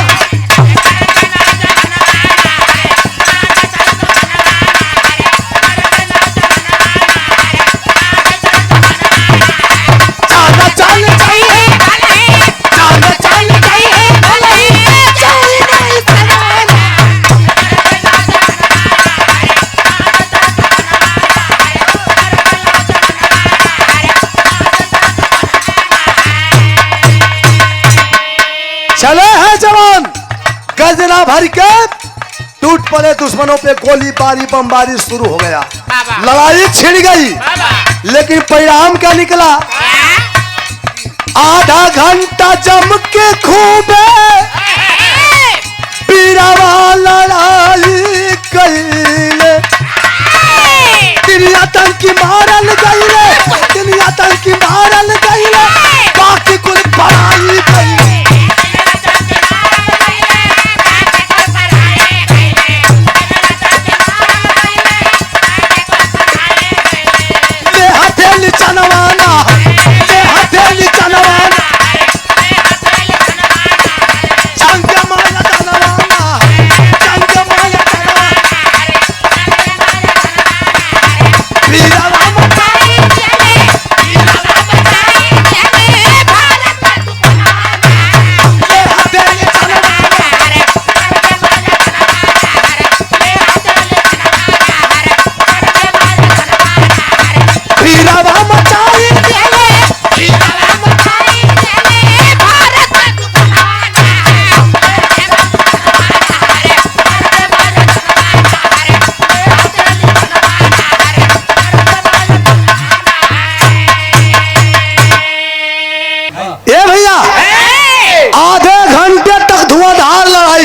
जाना चाल चाहिए चले हैं जवान गजना भर के टूट पड़े दुश्मनों पे गोलीबारी बमबारी शुरू हो गया। लड़ाई छिड़ गई लेकिन परिणाम क्या निकला? आधा घंटा जम के खूबे पीरावा लड़ाई कईले दुनिया तंकी मारल गईले बाकी कुल पढ़ाई कईले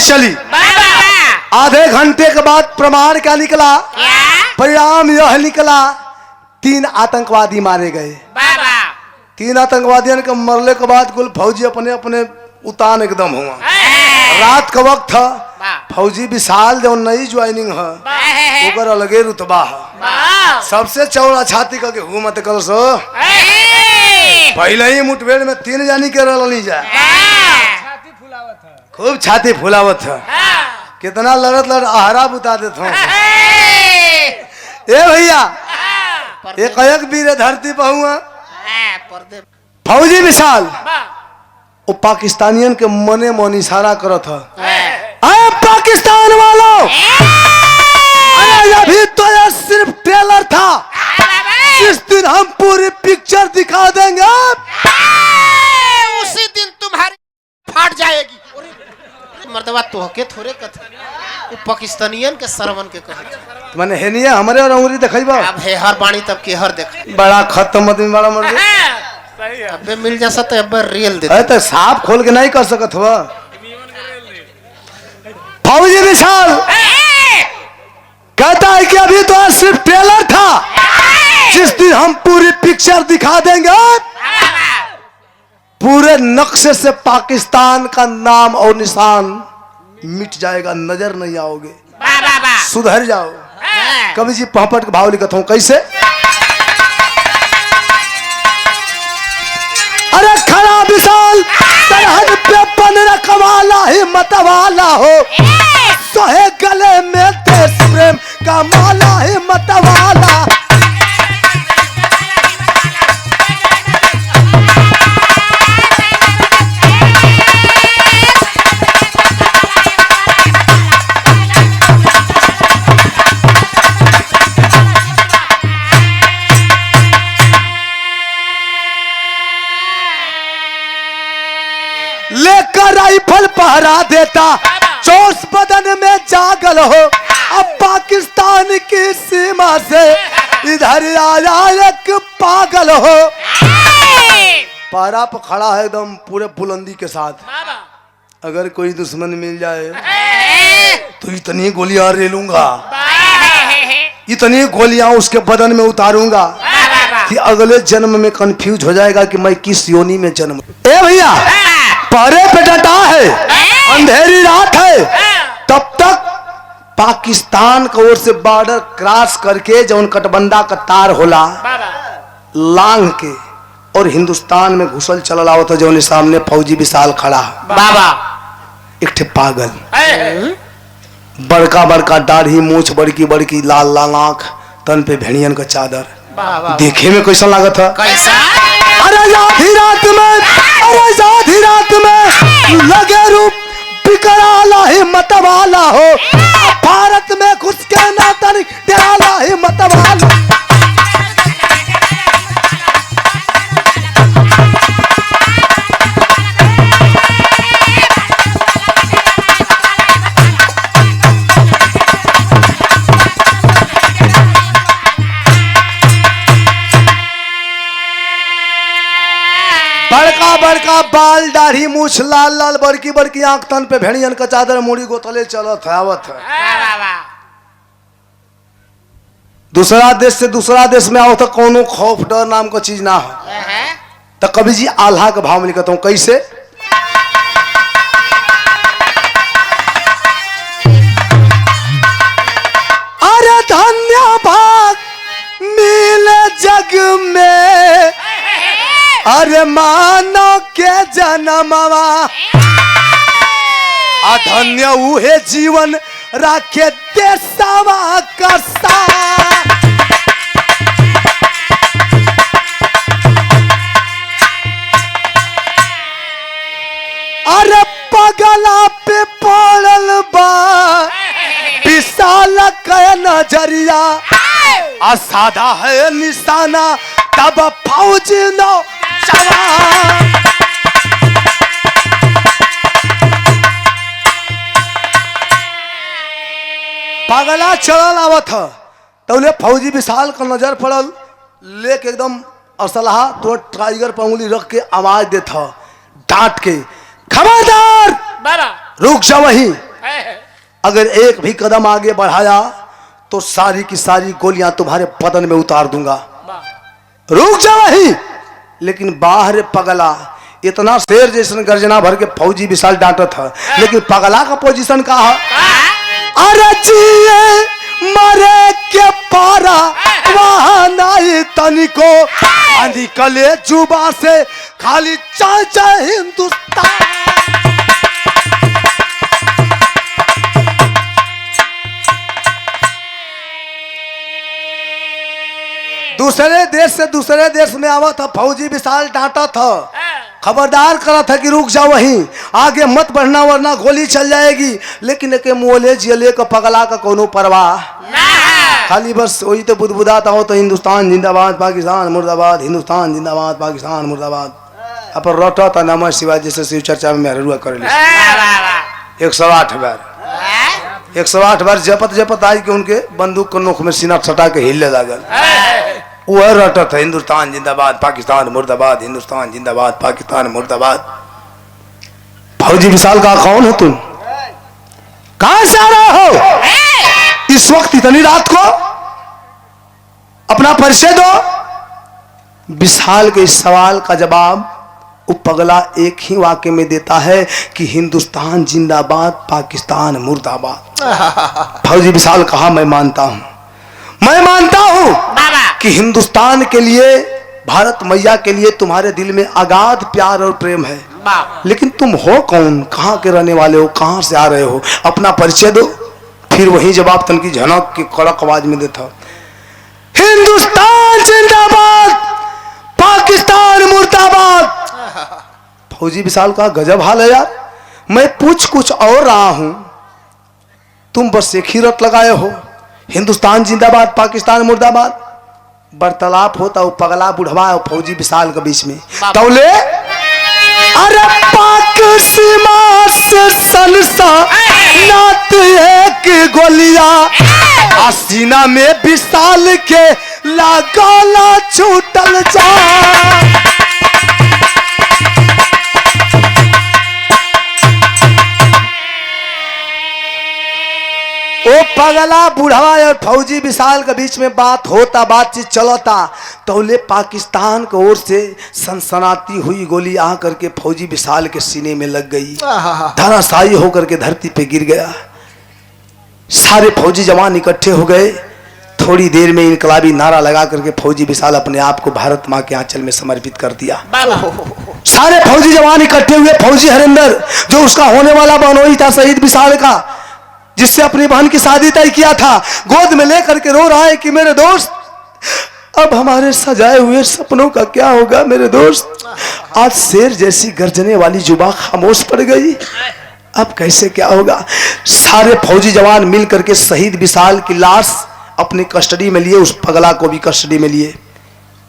चली। आधे घंटे के बाद प्रमाण क्या निकला? परिणाम यह निकला 3 आतंकवादी मारे गए। 3 आतंकवादियों के मरने के बाद कुल फौजी अपने अपने उतान एकदम हुआ। रात का वक्त था। फौजी विशाल जो नई ज्वाइनिंग है ओकर अलगे रुतबा है। सबसे चौड़ा छाती का हुकूमत कर सो पहले ही मुठभेड़ में 3 जानी के रल जा खूब छाती फुलावत है। कितना लड़त आहरा बुता देते हो। ए भैया एक वीर धरती पर हुआ फौजी विशाल वो पाकिस्तानियन के मने मन इशारा करत है। अरे पाकिस्तान वालों अरे अभी तो ये सिर्फ ट्रेलर था। जिस दिन हम पूरी पिक्चर दिखा देंगे उसी दिन तुम्हारी फाट जाएगी। मर्दवा तोहके थोड़े कथ वो पाकिस्तानियन के सरवन के कह माने हेनिया हमरे और अंगुरी देखैबा। अब हे हर बाणी तब के हर देख बड़ा खत्म आदमी बड़ा मर गया। सही है। अबे मिल जा सकता है अब रियल दे। अरे तो साफ खोल के नहीं कर सकत हो। फौजी विशाल कहता है कि अभी तो सिर्फ ट्रेलर था। जिस दिन हम पूरी पिक्चर दिखा देंगे पूरे नक्शे से पाकिस्तान का नाम और निशान मिट जाएगा। नजर नहीं आओगे। सुधर जाओ। कवि जी पहपट के भाव लिखत हूं कैसे? अरे खड़ा विशाल सरहद पे बन रखवाला हिम्मत वाला हो सोहे गले में देश प्रेम का माला हिम्मत वाला। लेकर राइफल पहरा देता जोश बदन में जागल हो। अब पाकिस्तान की सीमा से इधर आया एक पागल हो। पहरा पर खड़ा है एकदम पूरे बुलंदी के साथ। अगर कोई दुश्मन मिल जाए तो इतनी गोलियां रेलूंगा, इतनी गोलियां उसके बदन में उतारूंगा कि अगले जन्म में कंफ्यूज हो जाएगा कि मैं किस योनि में जन्म। ए भैया, पहरे पे डटा है, अंधेरी रात है, तब तक पाकिस्तान की ओर से बॉर्डर क्रॉस करके जौन कटबंदा का तार होला लांग के और हिंदुस्तान में घुसल चल आवत है। जौन सामने फौजी विशाल खड़ा बाबा, एक ठे पागल, बड़का बड़का दाढ़ी, मूछ बड़की बड़की, लाल लाल आंख, तन पे भेड़ियन का चादर। देखे में कैसा लागत है? अरे आधी रात में, अरे आधी रात में लगे रूप बिकराला हिम्मत वाला हो, भारत में घुस के ना तन डराला हिम्मत वाला। बड़का बड़का बाल, दाढ़ी, मूछ, लाल लाल, बड़की बड़की आंख, तन पे भेड़ियन का चादर, मुड़ी गोतले चलत है आवत है। दूसरा देश से दूसरा देश में आओ तो कोनो खौफ डर नाम का चीज ना हो। तो कवि जी आल्हा के भाव में लिखता हूं, कैसे? अरे धन्य भाग मिले जग में, अरे मानव के जन्मवा, अधन्य उहे जीवन राखे देशवा कसा। अरे पगला पे पड़ल बा विशाल का नजरिया, असाधा है निशाना तब फौज नो जवान। पगला चलल आवत है तो फौजी विशाल का नजर पड़ल, लेके एकदम असलहा तो टाइगर पर उंगली रख के आवाज देता, डांट के, खबरदार रुक जा वहीं, अगर एक भी कदम आगे बढ़ाया तो सारी की सारी गोलियां तुम्हारे बदन में उतार दूंगा, रुक जा वहीं। लेकिन बाहर पगला इतना शेर जैसन गर्जना भर के फौजी विशाल डांटत है, लेकिन पगला का पोजीशन का है? अरे जिए मरे के पारा वहां नहीं तनिको, निकले जुबा से खाली चाचा हिंदुस्तान। दूसरे देश से दूसरे देश में आवा था, फौजी विशाल डांटा था, खबरदार करा था कि रुक जाओ वहीं, आगे मत बढ़ना वरना गोली चल जाएगी। लेकिन एक मोले जिले का पगला का कोनो परवाह, खाली बस वही तो बुदबुदाता हो तो हिंदुस्तान जिंदाबाद पाकिस्तान मुर्दाबाद, हिंदुस्तान जिंदाबाद पाकिस्तान मुर्दाबाद। अब रोटा था नमः शिवाय जैसे शिव चर्चा में मेहरुआ कर ली 108 बार, 108 बार जपत जपत आई कि उनके बंदूक को नोक में सीना सटा के हिले लागल। वह रटत है हिंदुस्तान जिंदाबाद पाकिस्तान मुर्दाबाद, हिंदुस्तान जिंदाबाद पाकिस्तान मुर्दाबाद। फौजी विशाल का कौन हो तुम? कहां से आ रहे हो इस वक्त इतनी रात को? अपना परिचय दो। विशाल के इस सवाल का जवाब वो पगला एक ही वाक्य में देता है कि हिंदुस्तान जिंदाबाद पाकिस्तान मुर्दाबाद। फौजी विशाल कहा, मैं मानता हूं, मैं मानता हूं कि हिंदुस्तान के लिए, भारत मैया के लिए तुम्हारे दिल में अगाध प्यार और प्रेम है, लेकिन तुम हो कौन, कहां के रहने वाले हो, कहां से आ रहे हो, अपना परिचय दो। फिर वही जवाब तन की झनक की कड़क आवाज में देता, हिंदुस्तान जिंदाबाद पाकिस्तान मुर्दाबाद। फौजी विशाल का गजब हाल है यार, मैं पूछ कुछ और रहा हूं, तुम बस एक ही रट लगाए हो, हिंदुस्तान जिंदाबाद पाकिस्तान मुर्दाबाद। वार्तालाप होता वो पगला बुढ़वा और फौजी विशाल के बीच में, तौले अरे पाक सीमा से सनसा नात एक गोलिया, सीना में विशाल के लागला छूटल जा। वो पगला बुढ़वा और फौजी विशाल के बीच में बात होता, बातचीत चलता, तौले पाकिस्तान की ओर से सनसनाती हुई गोली आ करके फौजी विशाल के सीने में लग गई। धराशायी होकर के धरती पे गिर गया। सारे फौजी जवान इकट्ठे हो गए। थोड़ी देर में इनकलाबी नारा लगा करके फौजी विशाल अपने आप को भारत माँ के आंचल में समर्पित कर दिया। सारे फौजी जवान इकट्ठे हुए। फौजी हरिंदर जो उसका होने वाला बहनोई था शहीद विशाल का, जिससे अपनी बहन की शादी तय किया था, गोद में लेकर के रो रहा है कि मेरे दोस्त, अब हमारे सजाए हुए सपनों का क्या होगा मेरे दोस्त। आज शेर जैसी गर्जने वाली जुबा खामोश पड़ गई, अब कैसे क्या होगा। सारे फौजी जवान मिल करके शहीद विशाल की लाश अपनी कस्टडी में लिए, उस पगला को भी कस्टडी में लिए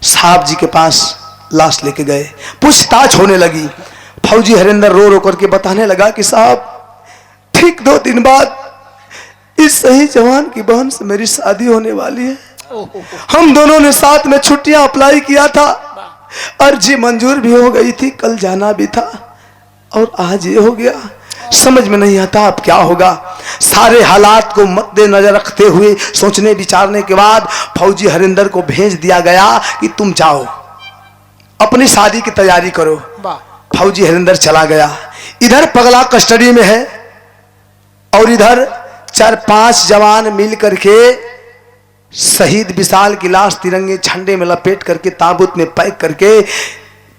साहब जी के पास लाश लेके गए। पूछताछ होने लगी। फौजी हरिंदर रो रो करके बताने लगा कि साहब ठीक 2 दिन बाद इस शहीद जवान की बहन से मेरी शादी होने वाली है। हम दोनों ने साथ में छुट्टियां अप्लाई किया था, अर्जी मंजूर भी हो गई थी, कल जाना भी था और आज ये हो गया। समझ में नहीं आता अब क्या होगा। सारे हालात को मद्देनजर रखते हुए सोचने विचारने के बाद फौजी हरिंदर को भेज दिया गया कि तुम जाओ अपनी शादी की तैयारी करो। फौजी हरिंदर चला गया। इधर पगला कस्टडी में है और इधर 4-5 जवान मिल करके शहीद विशाल की लाश तिरंगे झंडे में लपेट करके ताबूत में पैक करके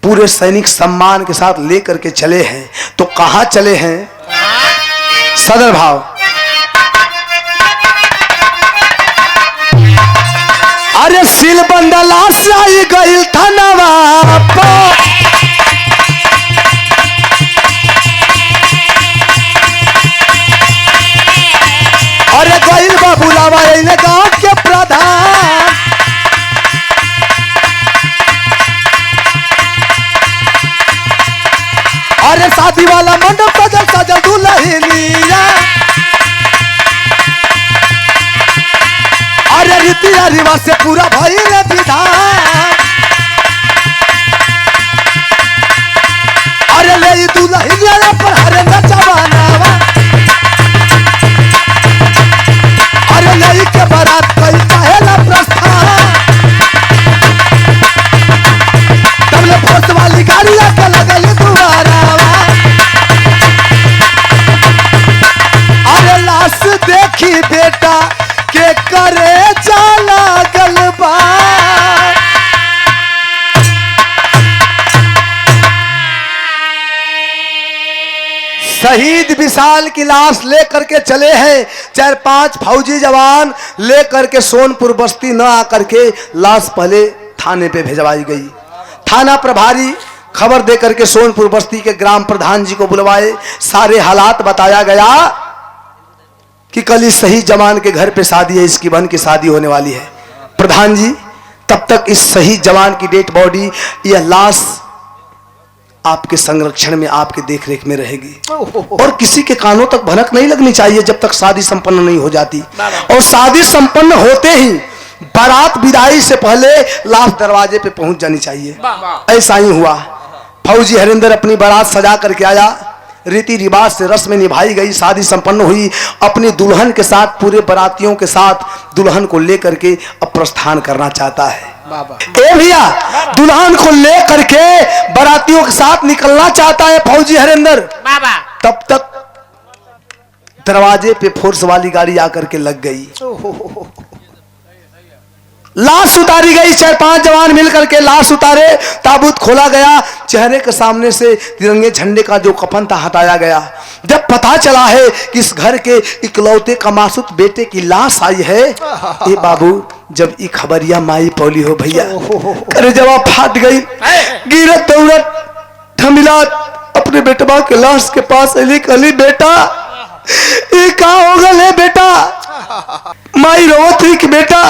पूरे सैनिक सम्मान के साथ लेकर के चले हैं। तो कहां चले हैं? सदर भाव। अरे सिलबंदा लाश आई गई थानावा अरे गईल बा बुलावा गांव के प्रधान। अरे शादी वाला मंडप सजल सजल दुल्हनिया। अरे रीति रिवाज से पूरा भइल विधान। अरे ले दुल्हनिया पर हरे नचवानावा। अरे ले के बारात कई चाहेला प्रस्थान। तबले फोर्स वाली गाड़ी आके लगल दुआरा। लाश देखी बेटा के करे जाला गलबा। शहीद विशाल की लाश लेकर के चले हैं 4-5 फौजी जवान लेकर के सोनपुर बस्ती न आकर के लाश पहले थाने पे भेजवाई गई। थाना प्रभारी खबर देकर के सोनपुर बस्ती के ग्राम प्रधान जी को बुलवाए। सारे हालात बताया गया कि कल इस शहीद जवान के घर पे शादी है, इसकी बहन की शादी होने वाली है। प्रधान जी तब तक इस शहीद जवान की डेड बॉडी, यह लाश आपके संरक्षण में, आपके देखरेख में रहेगी और किसी के कानों तक भनक नहीं लगनी चाहिए जब तक शादी संपन्न नहीं हो जाती। और शादी संपन्न होते ही बारात विदाई से पहले लाश दरवाजे पे पहुंच जानी चाहिए। ऐसा ही हुआ। फौजी हरिंदर अपनी बारात सजा करके आया। रीति रिवाज से रस्म निभाई गई, शादी संपन्न हुई। अपनी दुल्हन के साथ, पूरे बारातियों के साथ दुल्हन को लेकर के अब प्रस्थान करना चाहता है। ए भैया, दुल्हन को लेकर के बारातियों के साथ निकलना चाहता है फौजी हरिंदर। तब तक दरवाजे पे फोर्स वाली गाड़ी आकर के लग गई। लाश उतारी गई। 4-5 जवान मिलकर के लाश उतारे। ताबूत खोला गया। चेहरे के सामने से तिरंगे झंडे का जो कफन था हटाया गया। जब पता चला है कि इस घर के इकलौते कमासुत बेटे की लाश आई है, ए बाबू, जब ई खबरिया माई पौली हो भैया, करे जवाब फाट गई। गिरत दौड़त ठमिलात अपने बेटवा के लाश के पास अली कली, बेटा ये का हो गए बेटा? माई रोवत थी कि बेटा,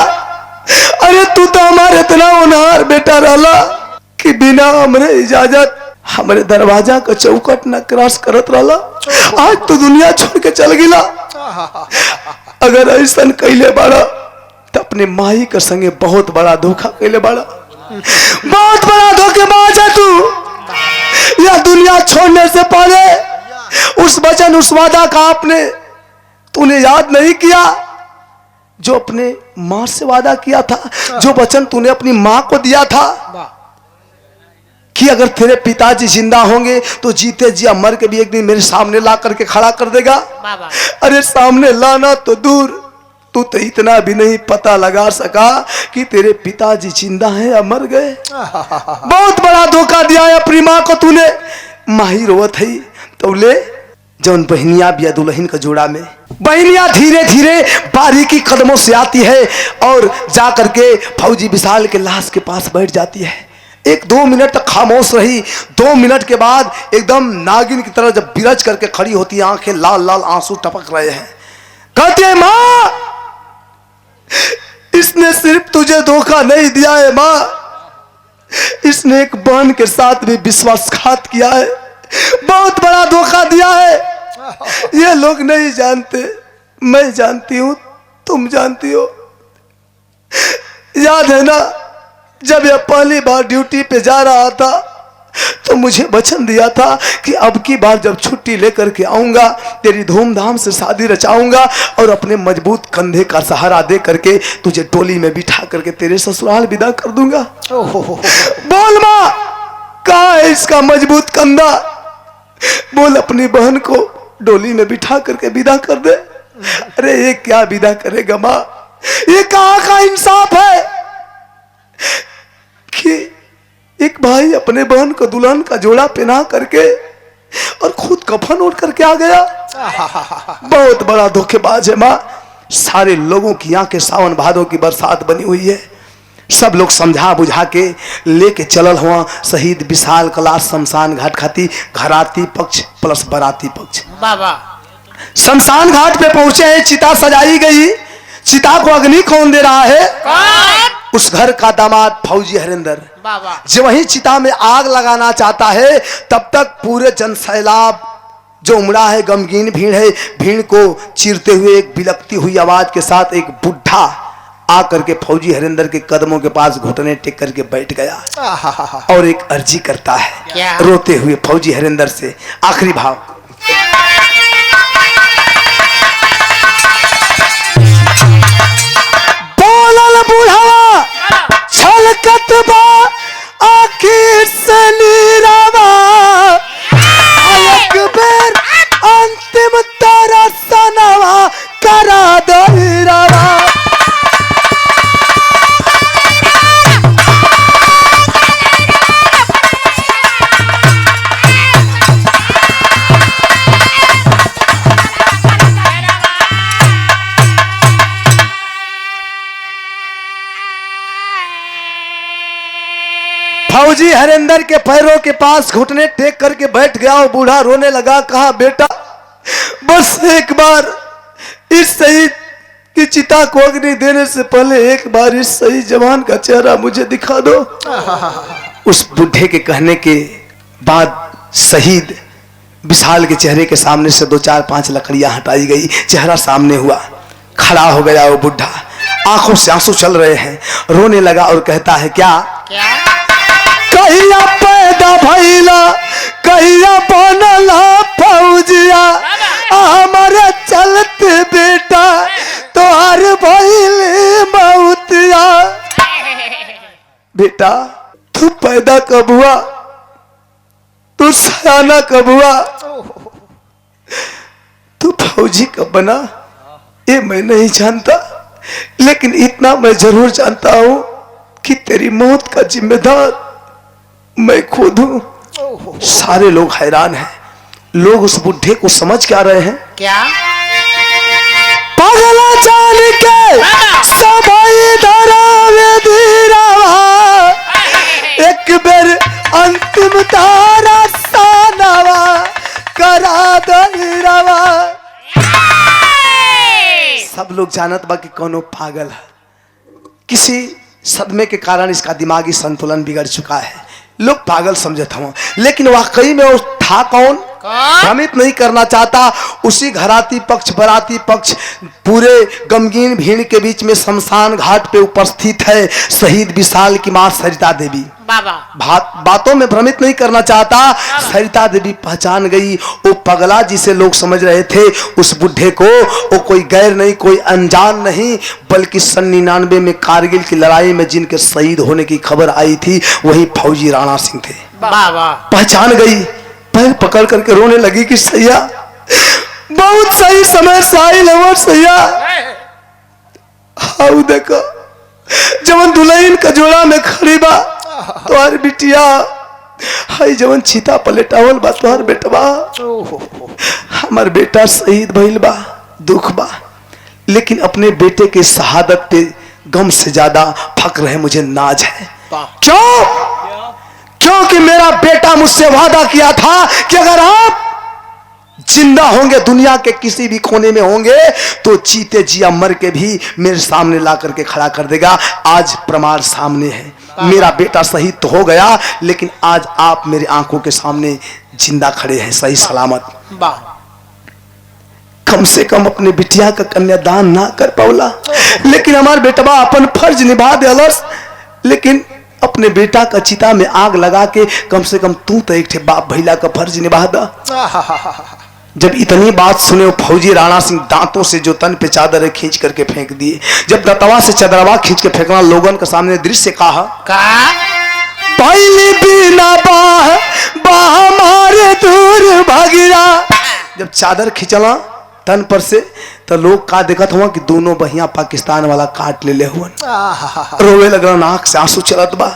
अरे तू तो हमारे इतना होनहार बेटा रहला कि बिना हमरे इजाजत हमारे दरवाजा का चौकट न क्रॉस करत रहला। आज तो दुनिया छोड़ के चल गिला। अगर ऐसा कैले बाड़ा तो अपने माई के संगे बहुत बड़ा धोखा कैले बाड़ा। बहुत बड़ा धोखेबाज है तू। यह दुनिया छोड़ने से पहले उस वचन, उस वादा का आपने तूने याद नहीं किया। जो अपने माँ से वादा किया था, जो वचन तूने अपनी माँ को दिया था कि अगर तेरे पिताजी जिंदा होंगे तो जीते जी मर के भी एक दिन मेरे सामने ला करके खड़ा कर देगा। अरे सामने लाना तो दूर, तू तो इतना भी नहीं पता लगा सका कि तेरे पिताजी जिंदा हैं या मर गए। बहुत बड़ा धोखा दिया है अपनी माँ को तूने। माही रोवत है तो ले जौन बहनिया बिया दुल्हन का जोड़ा में, बहनिया धीरे धीरे बारीकी कदमों से आती है और जा करके फौजी विशाल के लाश के पास बैठ जाती है। 1-2 मिनट तक खामोश रही। 2 मिनट के बाद एकदम नागिन की तरह जब बिरज करके खड़ी होती है, आंखें लाल लाल आंसू टपक रहे हैं, कहती है माँ इसने सिर्फ तुझे धोखा नहीं दिया है माँ, इसने एक बहन के साथ भी विश्वासघात किया है, बहुत बड़ा धोखा दिया है। ये लोग नहीं जानते, मैं जानती हूं, तुम जानती हो। याद है ना जब यह पहली बार ड्यूटी पे जा रहा था तो मुझे वचन दिया था कि अब की बार जब छुट्टी लेकर के आऊंगा तेरी धूमधाम से शादी रचाऊंगा और अपने मजबूत कंधे का सहारा दे करके तुझे टोली में बिठा करके तेरे ससुराल विदा कर दूंगा। बोल माँ कहाँ है इसका मजबूत कंधा? बोल अपनी बहन को डोली में बिठा करके विदा कर दे। अरे ये क्या विदा करेगा माँ? ये कहाँ का इंसाफ है कि एक भाई अपने बहन को दुल्हन का जोड़ा पहना करके और खुद कफन ओढ़ करके आ गया। बहुत बड़ा धोखेबाज है माँ। सारे लोगों की आंखें सावन भादों की बरसात बनी हुई है। सब लोग समझा बुझा के लेके चलल हुआ शहीद विशाल कलाश शमशान घाट खाती, घराती पक्ष प्लस बराती पक्ष। बाबा शमशान घाट पे पहुंचे हैं, चिता सजाई गई। चिता को अग्नि कौन दे रहा है? कौन? उस घर का दामाद फौजी हरिंदर। बाबा जब वही चिता में आग लगाना चाहता है तब तक पूरे जन सैलाब जो उमड़ा है, गमगीन भीड़ है, भीड़ को चीरते हुए एक बिलकती हुई आवाज के साथ एक बुढ़ा आकर के फौजी हरिंदर के कदमों के पास घुटने टेक करके बैठ गया और एक अर्जी करता है क्या? रोते हुए फौजी हरिंदर से आखिरी भाव, बोलल बुढ़ावा छलकत बा आखिर से नीरावा, एक बेर अंतिम तारा सनवा करा दहीरावा। फौजी हरिंदर के पैरों के पास घुटने टेक करके बैठ गया और बूढ़ा रोने लगा। कहा बेटा बस एक बार इस शहीद की चिता को अग्नि देने से पहले एक बार इस शहीद जवान का चेहरा मुझे दिखा दो। उस बुढ़े के कहने के बाद शहीद विशाल के चेहरे के सामने से 2-4-5 लकड़ियां हटाई गई। चेहरा सामने हुआ, खड़ा हो गया वो बुढ़ा, आंखों से आंसू चल रहे हैं, रोने लगा और कहता है क्या क्या? कहिया पैदा भइला कहिया बनला फौजिया, हमारे चलते बेटा तोहर भइले मौतिया। बेटा तू पैदा कब हुआ, तू सयाना कब हुआ, तू फौजी कब बना, ये मैं नहीं जानता, लेकिन इतना मैं जरूर जानता हूं कि तेरी मौत का जिम्मेदार मैं खुद हूं। सारे लोग हैरान हैं। लोग उस बुढ़े को समझ क्या रहे हैं? क्या? पागला जान के सभाई धरावे धीरावा, एक बेर अंतिम तारा सानावा करा दहीरावा। सब लोग जानत बा कि कौनो पागल है, किसी सदमे के कारण इसका दिमागी संतुलन बिगड़ चुका है। लोग पागल समझते हूँ, लेकिन वाकई में वो था कौन? भ्रमित नहीं करना चाहता। उसी घराती पक्ष बराती पक्ष पूरे गमगीन भीड़ के बीच में शमशान घाट पे उपस्थित है शहीद विशाल की मां सरिता देवी। बातों में भ्रमित नहीं करना चाहता। सरिता देवी पहचान गई, वो पगला जिसे लोग समझ रहे थे उस बुढ़े को, वो कोई गैर नहीं, कोई अनजान नहीं, बल्कि सन 99 में कारगिल की लड़ाई में जिनके शहीद होने की खबर आई थी वही फौजी राणा सिंह थे। पहचान गई, पैर पकड़ करके रोने लगी कि सैया बहुत सही समय से आई लवर सैया। हाउ देखो जवन दुल्हन का जोड़ा में खड़ी बा तोहर बिटिया, हाय जवन चीता पलेटावल बा तोहर बेटवा। हमार बेटा शहीद भइल बा, दुख बा, लेकिन अपने बेटे के शहादत पे गम से ज्यादा फक्र है, मुझे नाज है। क्यों? क्योंकि मेरा बेटा मुझसे वादा किया था कि अगर आप जिंदा होंगे, दुनिया के किसी भी कोने में होंगे, तो जीते जिया मर के भी मेरे सामने ला करके खड़ा कर देगा। आज प्रमाण सामने है, मेरा बेटा शहीद तो हो गया, लेकिन आज आप मेरी आंखों के सामने जिंदा खड़े हैं, सही सलामत। कम से कम अपने बिटिया का कन्यादान ना कर पावला, लेकिन हमारे बेटवा अपन फर्ज निभा देलस। लेकिन अपने बेटा का चिता में आग लगा के कम से कम तू तो एक बाप भैला का फर्ज निभा दा। जब इतनी बात सुने वो फौजी राणा सिंह दांतों से जो तन पे चादर खींच करके फेंक दिए। जब दतवा से चदरवा खींच के फेंकना, लोगन के सामने दृश्य कहा पहली बिना बाह मारे दूर भागिया। जब चादर खींचला तन पर से तो लोग का देखत हुआ कि दोनों बहिया पाकिस्तान वाला काट ले हुआ, रोवे लगला, नाक से आंसू चलत बा।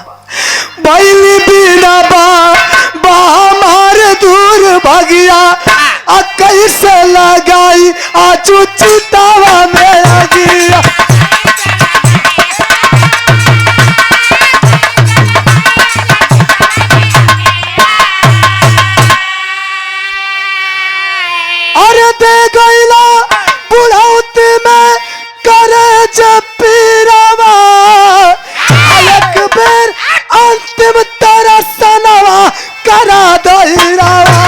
पहली बिना बाह मारे दूर भागिया, कैसे लगाई आजू चितावा में आगिया। अरे दे गईला बुढ़ौती में करे जब पीरावा, एक बेर अंतिम तेरा सनवा करा दईरावा।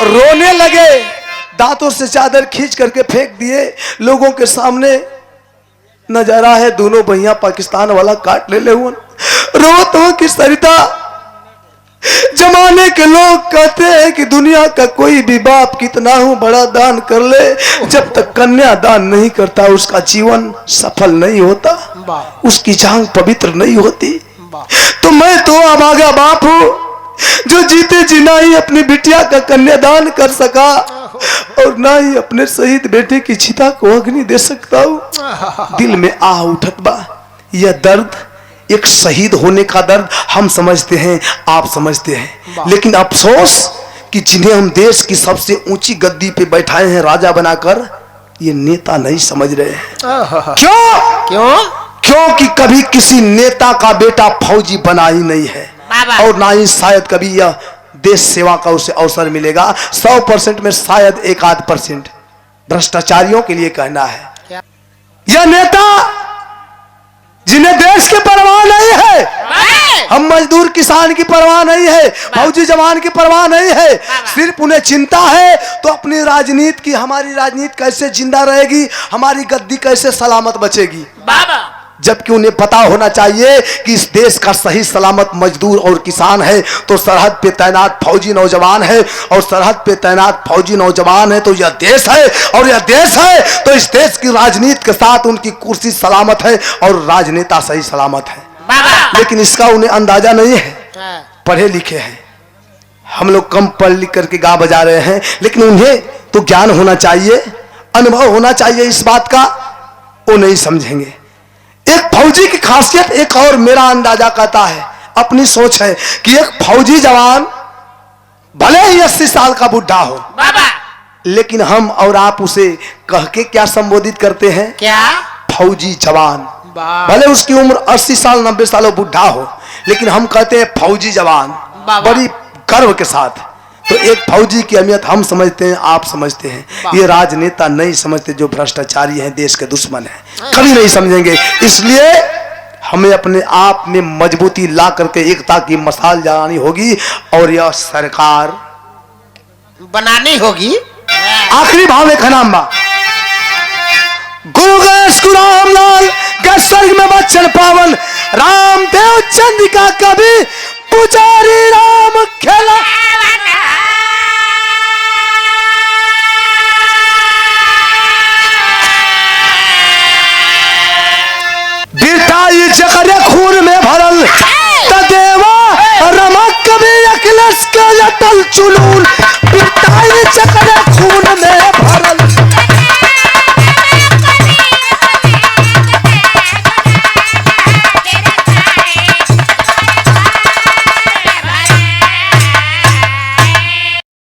रोने लगे, दांतों से चादर खींच करके फेंक दिए। लोगों के सामने नजारा है, दोनों भैया पाकिस्तान वाला काट ले हुआ। रोत हो कि सरिता, जमाने के लोग कहते हैं कि दुनिया का कोई भी बाप कितना हो बड़ा दान कर ले, जब तक कन्या दान नहीं करता उसका जीवन सफल नहीं होता, उसकी जान पवित्र नहीं होती। तो मैं तो अभागा बाप हूं जो जीते जी ना ही अपनी बिटिया का कन्यादान कर सका और ना ही अपने शहीद बेटे की चिता को अग्नि दे सकता हूँ। दिल में आह उठत बा। यह दर्द, एक शहीद होने का दर्द हम समझते हैं, आप समझते हैं, लेकिन अफसोस कि जिन्हें हम देश की सबसे ऊंची गद्दी पे बैठाए हैं राजा बनाकर, ये नेता नहीं समझ रहे हैं। क्यों? क्योंकि कभी किसी नेता का बेटा फौजी बना ही नहीं है, और ना ही शायद कभी यह देश सेवा का उसे अवसर मिलेगा। 100% में शायद 1-8% भ्रष्टाचारियों के लिए कहना है। यह नेता जिन्हें देश की परवाह नहीं है, हम मजदूर किसान की परवाह नहीं है, फौजी जवान की परवाह नहीं है, सिर्फ उन्हें चिंता है तो अपनी राजनीति की, हमारी राजनीति कैसे जिंदा रहेगी, हमारी गद्दी कैसे सलामत बचेगी। जबकि उन्हें पता होना चाहिए कि इस देश का सही सलामत मजदूर और किसान है तो सरहद पे तैनात फौजी नौजवान है, और सरहद पे तैनात फौजी नौजवान है तो यह देश है, और यह देश है तो इस देश की राजनीति के साथ उनकी कुर्सी सलामत है और राजनेता सही सलामत है। लेकिन इसका उन्हें अंदाजा नहीं है। पढ़े लिखे हैं, हम लोग कम पढ़ लिख करके गा बजा रहे हैं, लेकिन उन्हें तो ज्ञान होना चाहिए, अनुभव होना चाहिए इस बात का, वो नहीं समझेंगे। एक फौजी की खासियत एक और मेरा अंदाजा कहता है, अपनी सोच है कि एक फौजी जवान भले ही 80 साल का बुढ़ा हो, लेकिन हम और आप उसे कह के क्या संबोधित करते हैं? क्या? फौजी जवान। भले उसकी उम्र 80 साल 90 साल हो, बुढ़ा हो, लेकिन हम कहते हैं फौजी जवान बड़ी गर्व के साथ। तो एक फौजी की अहमियत हम समझते हैं, आप समझते हैं, ये राजनेता नहीं समझते, जो भ्रष्टाचारी हैं, देश के दुश्मन हैं, कभी नहीं समझेंगे। इसलिए हमें अपने आप में मजबूती ला करके एकता की मसाल जलानी होगी और यह सरकार बनानी होगी। आखिरी भाव में खनाम्बा गुरु गणेश गुरु रामलाल के स्वर्ग में वचन पावन रामदेव चंद्रिका कवि पुजारी राम खेला। बिरताई जगरे खून में भरल तदेवा रमा कवि अखिलेश के अटल चुनू।